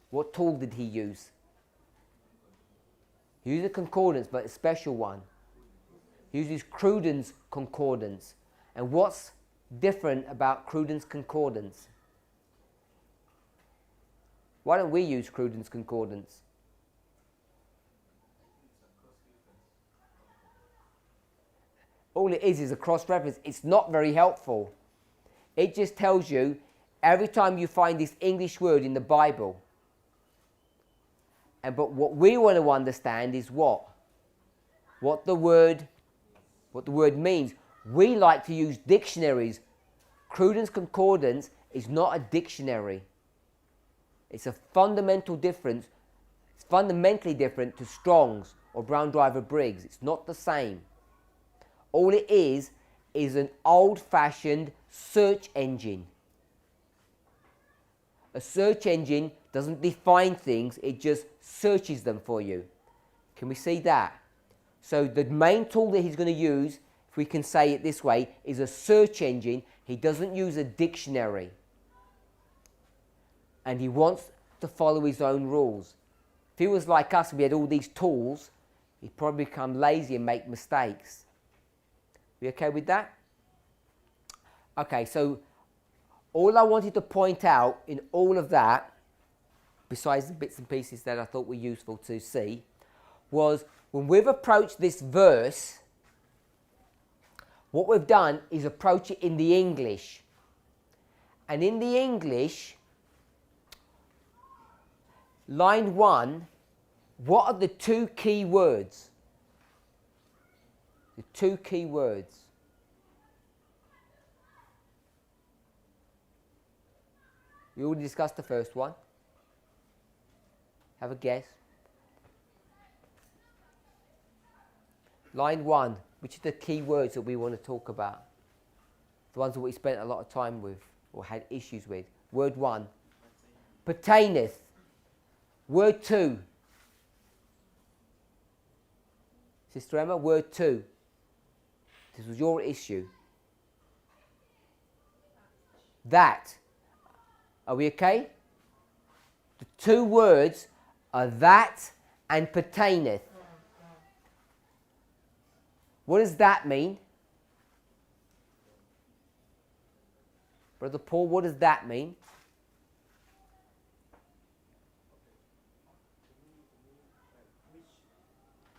What tool did he use? He used a concordance, but a special one. He uses Cruden's concordance. And what's different about Cruden's concordance? Why don't we use Cruden's concordance? All it is a cross-reference. It's not very helpful. It just tells you every time you find this English word in the Bible. But what we want to understand is what the word means. We like to use dictionaries. Cruden's concordance is not a dictionary. It's a fundamental difference. It's fundamentally different to Strong's or Brown Driver Briggs. It's not the same. All it is an old-fashioned search engine. A search engine doesn't define things, it just searches them for you. Can we see that? So the main tool that he's going to use, if we can say it this way, is a search engine. He doesn't use a dictionary. And he wants to follow his own rules. If he was like us and we had all these tools, he'd probably become lazy and make mistakes. We okay with that? Okay, so all I wanted to point out in all of that, besides the bits and pieces that I thought were useful to see, was when we've approached this verse, what we've done is approach it in the English. And in the English, line 1, what are the 2 key words? The 2 key words. We already discussed the first one. Have a guess. Line 1, which are the key words that we want to talk about? The ones that we spent a lot of time with or had issues with. Word 1. Pertaineth. Word 2. Sister Emma, word 2. This was your issue. That. Are we okay? The 2 words are that and pertaineth. What does that mean? Brother Paul, what does that mean?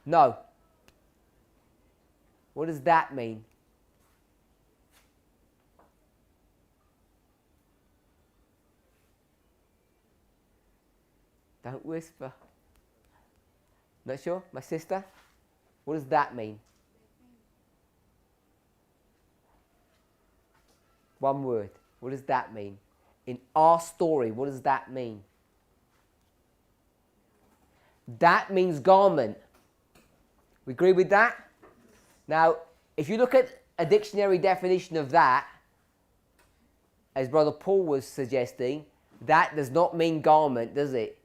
No. What does that mean? Don't whisper. Not sure? My sister? What does that mean? One word. What does that mean? In our story, what does that mean? That means garment. We agree with that? Now, if you look at a dictionary definition of that, as Brother Paul was suggesting, that does not mean garment, does it?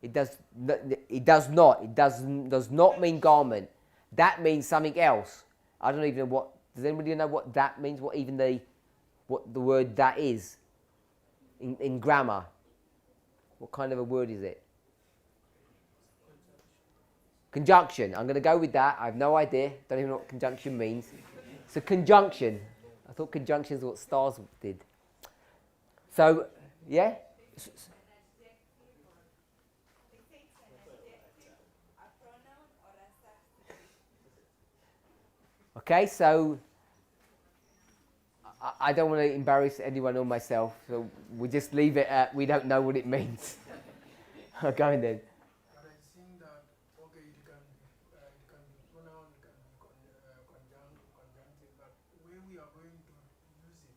It does not. It does not mean garment. That means something else. I don't even know what. Does anybody know what that means? What the word that is in grammar? What kind of a word is it? Conjunction. I'm going to go with that. I have no idea. Don't even know what conjunction means. It's a conjunction. I thought conjunctions were what stars did. So, yeah? Okay, so I don't want to embarrass anyone or myself, so we just leave it at we don't know what it means. Go on then. But I think that, okay, it can be pronoun, it can be conjunctive, but the way we are going to use it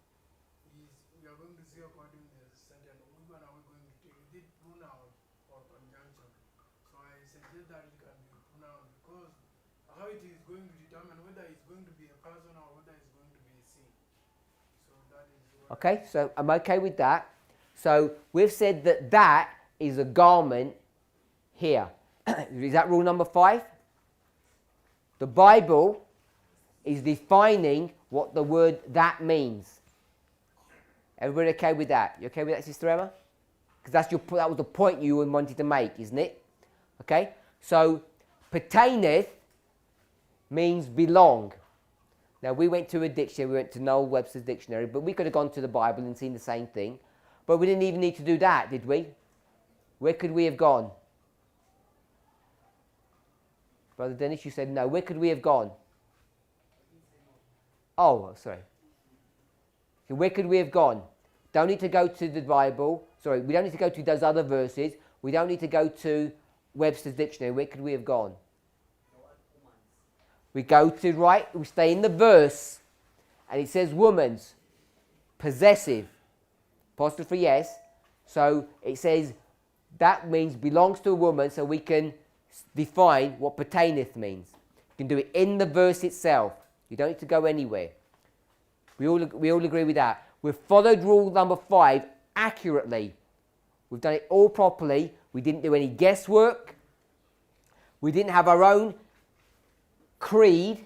is we are going to say according to the sentence, which one are we going to take? Is it pronoun or conjunction? So I suggest that it can be pronoun because how it is going to determine whether it's going to be a person or whether it's going to be a thing. So that is what Okay, so I'm okay with that. So we've said that that is a garment here. Is that rule number 5? The Bible is defining what the word that means. Everybody okay with that? You okay with that, Sister Emma? Because that was the point you wanted to make, isn't it? Okay, so pertaineth means belong. Now we went to a dictionary, we went to Noel Webster's dictionary, but we could have gone to the Bible and seen the same thing. But we didn't even need to do that, did we? Where could we have gone? Brother Dennis, you said no. Where could we have gone? Oh, sorry. So where could we have gone? Don't need to go to the Bible. Sorry, we don't need to go to those other verses. We don't need to go to Webster's dictionary. Where could we have gone? We go to, right, we stay in the verse, and it says woman's, possessive, apostrophe yes. So it says that means belongs to a woman, so we can define what pertaineth means. You can do it in the verse itself. You don't need to go anywhere. We all agree with that. We've followed rule number 5 accurately. We've done it all properly. We didn't do any guesswork. We didn't have our own creed.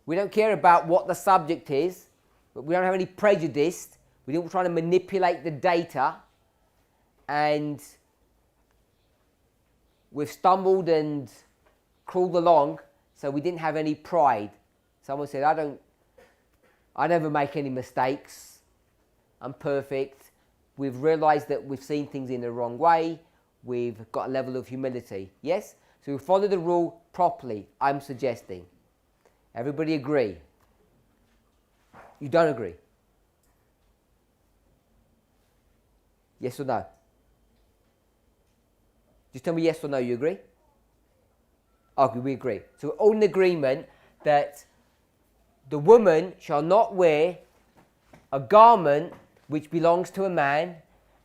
We don't care about what the subject is, but we don't have any prejudice. We didn't try to manipulate the data, and we've stumbled and crawled along, so we didn't have any pride. Someone said, I never make any mistakes. I'm perfect. We've realized that we've seen things in the wrong way. We've got a level of humility. Yes? So we follow the rule properly, I'm suggesting. Everybody agree? You don't agree? Yes or no? Just tell me yes or no, you agree? Okay, we agree. So we're all in agreement that the woman shall not wear a garment which belongs to a man,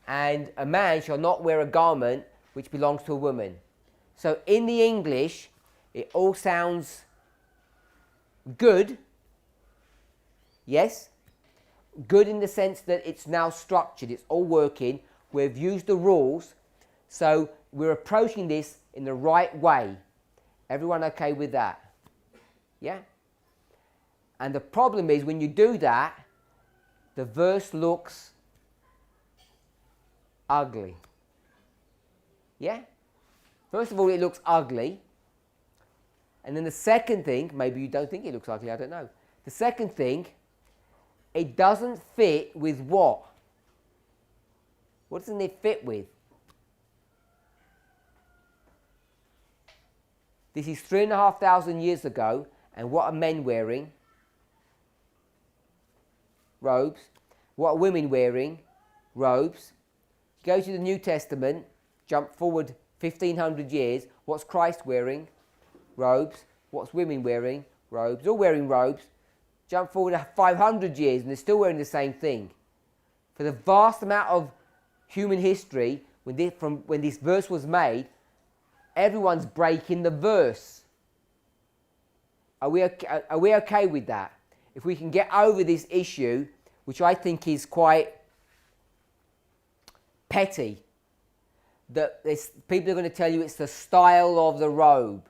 and a man shall not wear a garment which belongs to a woman. So in the English, it all sounds good. Yes? Good in the sense that it's now structured, it's all working. We've used the rules, so we're approaching this in the right way. Everyone okay with that? Yeah? And the problem is when you do that, the verse looks ugly. Yeah? First of all, it looks ugly. And then the second thing, maybe you don't think it looks ugly, I don't know. The second thing, it doesn't fit with what? What doesn't it fit with? This is 3,500 years ago, and what are men wearing? Robes. What are women wearing? Robes. Go to the New Testament, jump forward 1,500 years. What's Christ wearing? Robes. What's women wearing? Robes. All wearing robes. Jump forward 500 years and they're still wearing the same thing. For the vast amount of human history, when this verse was made, everyone's breaking the verse. Are we okay with that? If we can get over this issue, which I think is quite petty, that people are going to tell you it's the style of the robe,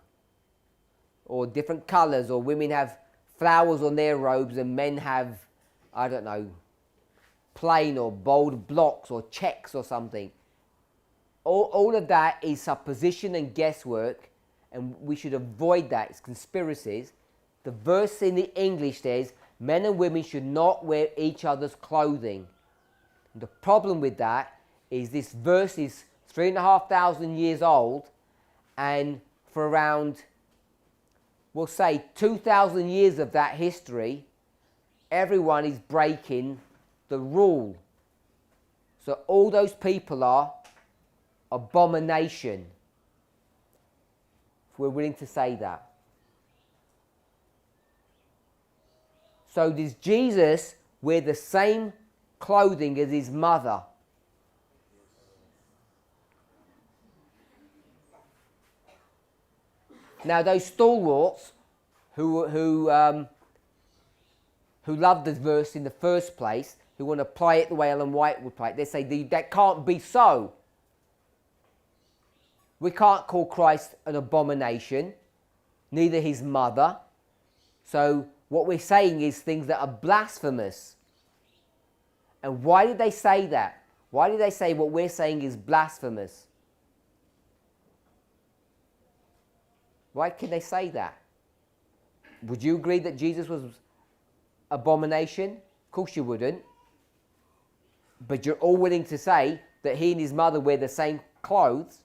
or different colours, or women have flowers on their robes and men have, I don't know, plain or bold blocks or checks or something. All of that is supposition and guesswork, and we should avoid that. It's conspiracies. The verse in the English says, men and women should not wear each other's clothing. And the problem with that is this verse is 3,500 years old, and for around, we'll say 2,000 years of that history, everyone is breaking the rule. So all those people are abomination, if we're willing to say that. So does Jesus wear the same clothing as his mother? Now those stalwarts who love this verse in the first place, who want to play it the way Ellen White would play it, they say that can't be so. We can't call Christ an abomination, neither his mother. So what we're saying is things that are blasphemous. And why did they say that? Why did they say what we're saying is blasphemous? Why can they say that? Would you agree that Jesus was abomination? Of course you wouldn't. But you're all willing to say that he and his mother wear the same clothes.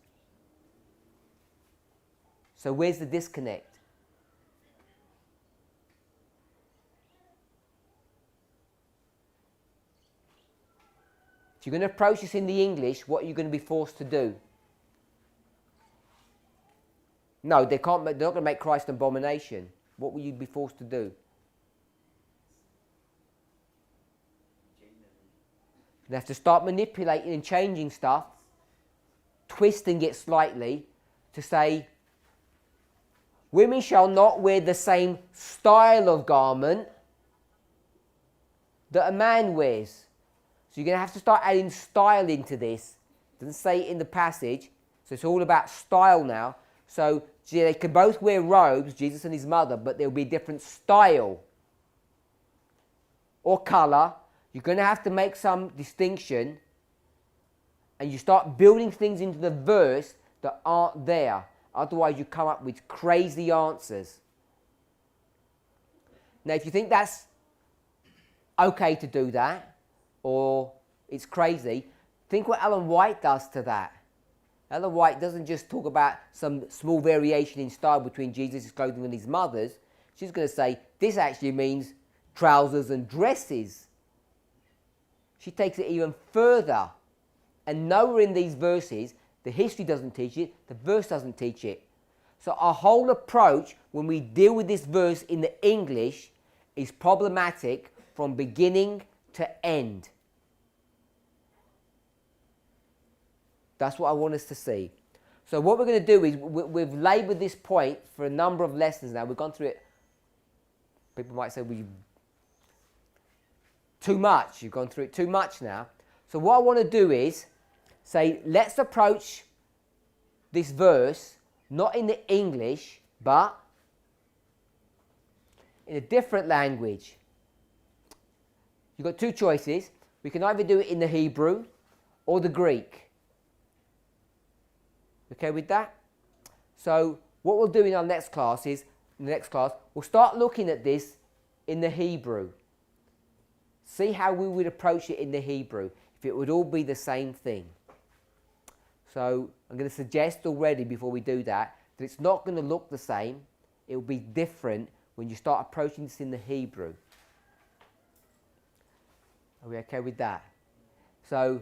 So where's the disconnect? If you're going to approach this in the English, what are you going to be forced to do? No, they're not going to make Christ an abomination. What will you be forced to do? You have to start manipulating and changing stuff, twisting it slightly to say, women shall not wear the same style of garment that a man wears. So you're going to have to start adding style into this. It doesn't say it in the passage, so it's all about style now. So they can both wear robes, Jesus and his mother, but there'll be a different style or colour. You're going to have to make some distinction, and you start building things into the verse that aren't there. Otherwise you come up with crazy answers. Now if you think that's okay to do that, or it's crazy, think what Ellen White does to that. Ellen White doesn't just talk about some small variation in style between Jesus' clothing and his mother's. She's going to say, this actually means trousers and dresses. She takes it even further. And nowhere in these verses, the history doesn't teach it, the verse doesn't teach it. So our whole approach when we deal with this verse in the English is problematic from beginning to end. That's what I want us to see. So what we're going to do is, we've laboured this point for a number of lessons now. We've gone through it. People might say, too much. You've gone through it too much now. So what I want to do is say, let's approach this verse not in the English, but in a different language. You've got two choices. We can either do it in the Hebrew or the Greek. Okay with that? So what we'll do in our next class is, we'll start looking at this in the Hebrew. See how we would approach it in the Hebrew, if it would all be the same thing. So I'm going to suggest already before we do that it's not going to look the same. It will be different when you start approaching this in the Hebrew. Are we okay with that? So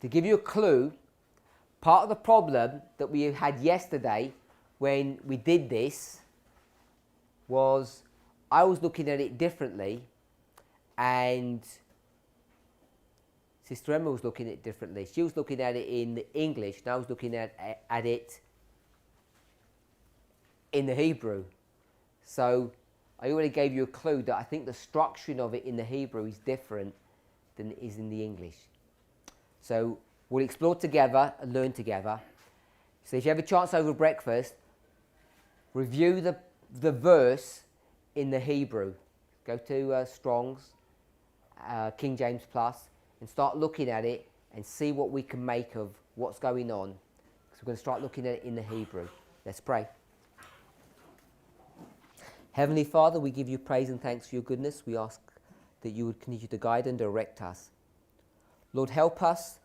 to give you a clue, part of the problem that we had yesterday when we did this was I was looking at it differently and Sister Emma was looking at it differently. She was looking at it in English and I was looking at it in the Hebrew. So I already gave you a clue that I think the structuring of it in the Hebrew is different than it is in the English. So we'll explore together and learn together. So if you have a chance over breakfast, review the verse in the Hebrew. Go to Strong's, King James Plus, and start looking at it and see what we can make of what's going on. So we're going to start looking at it in the Hebrew. Let's pray. Heavenly Father, we give you praise and thanks for your goodness. We ask that you would continue to guide and direct us. Lord, help us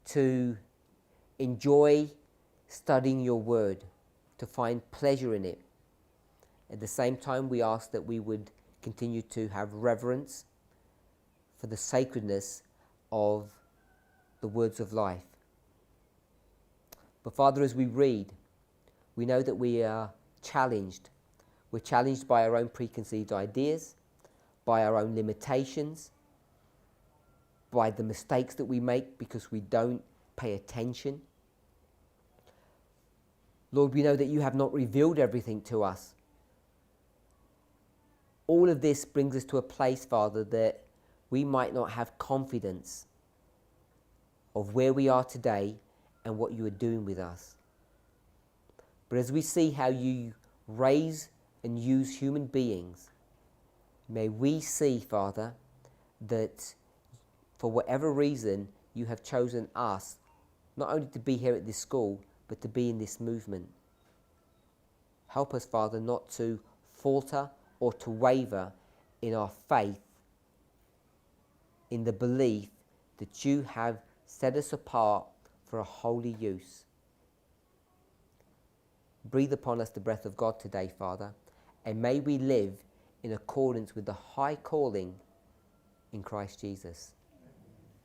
to enjoy studying your word, to find pleasure in it. At the same time, we ask that we would continue to have reverence for the sacredness of the words of life. But Father, as we read, we know that we are challenged. We're challenged by our own preconceived ideas, by our own limitations, by the mistakes that we make because we don't pay attention. Lord, we know that you have not revealed everything to us. All of this brings us to a place, Father, that we might not have confidence of where we are today and what you are doing with us. But as we see how you raise and use human beings, may we see, Father, that for whatever reason you have chosen us not only to be here at this school, but to be in this movement. Help us, Father, not to falter or to waver in our faith, in the belief that you have set us apart for a holy use. Breathe upon us the breath of God today, Father, and may we live in accordance with the high calling in Christ Jesus.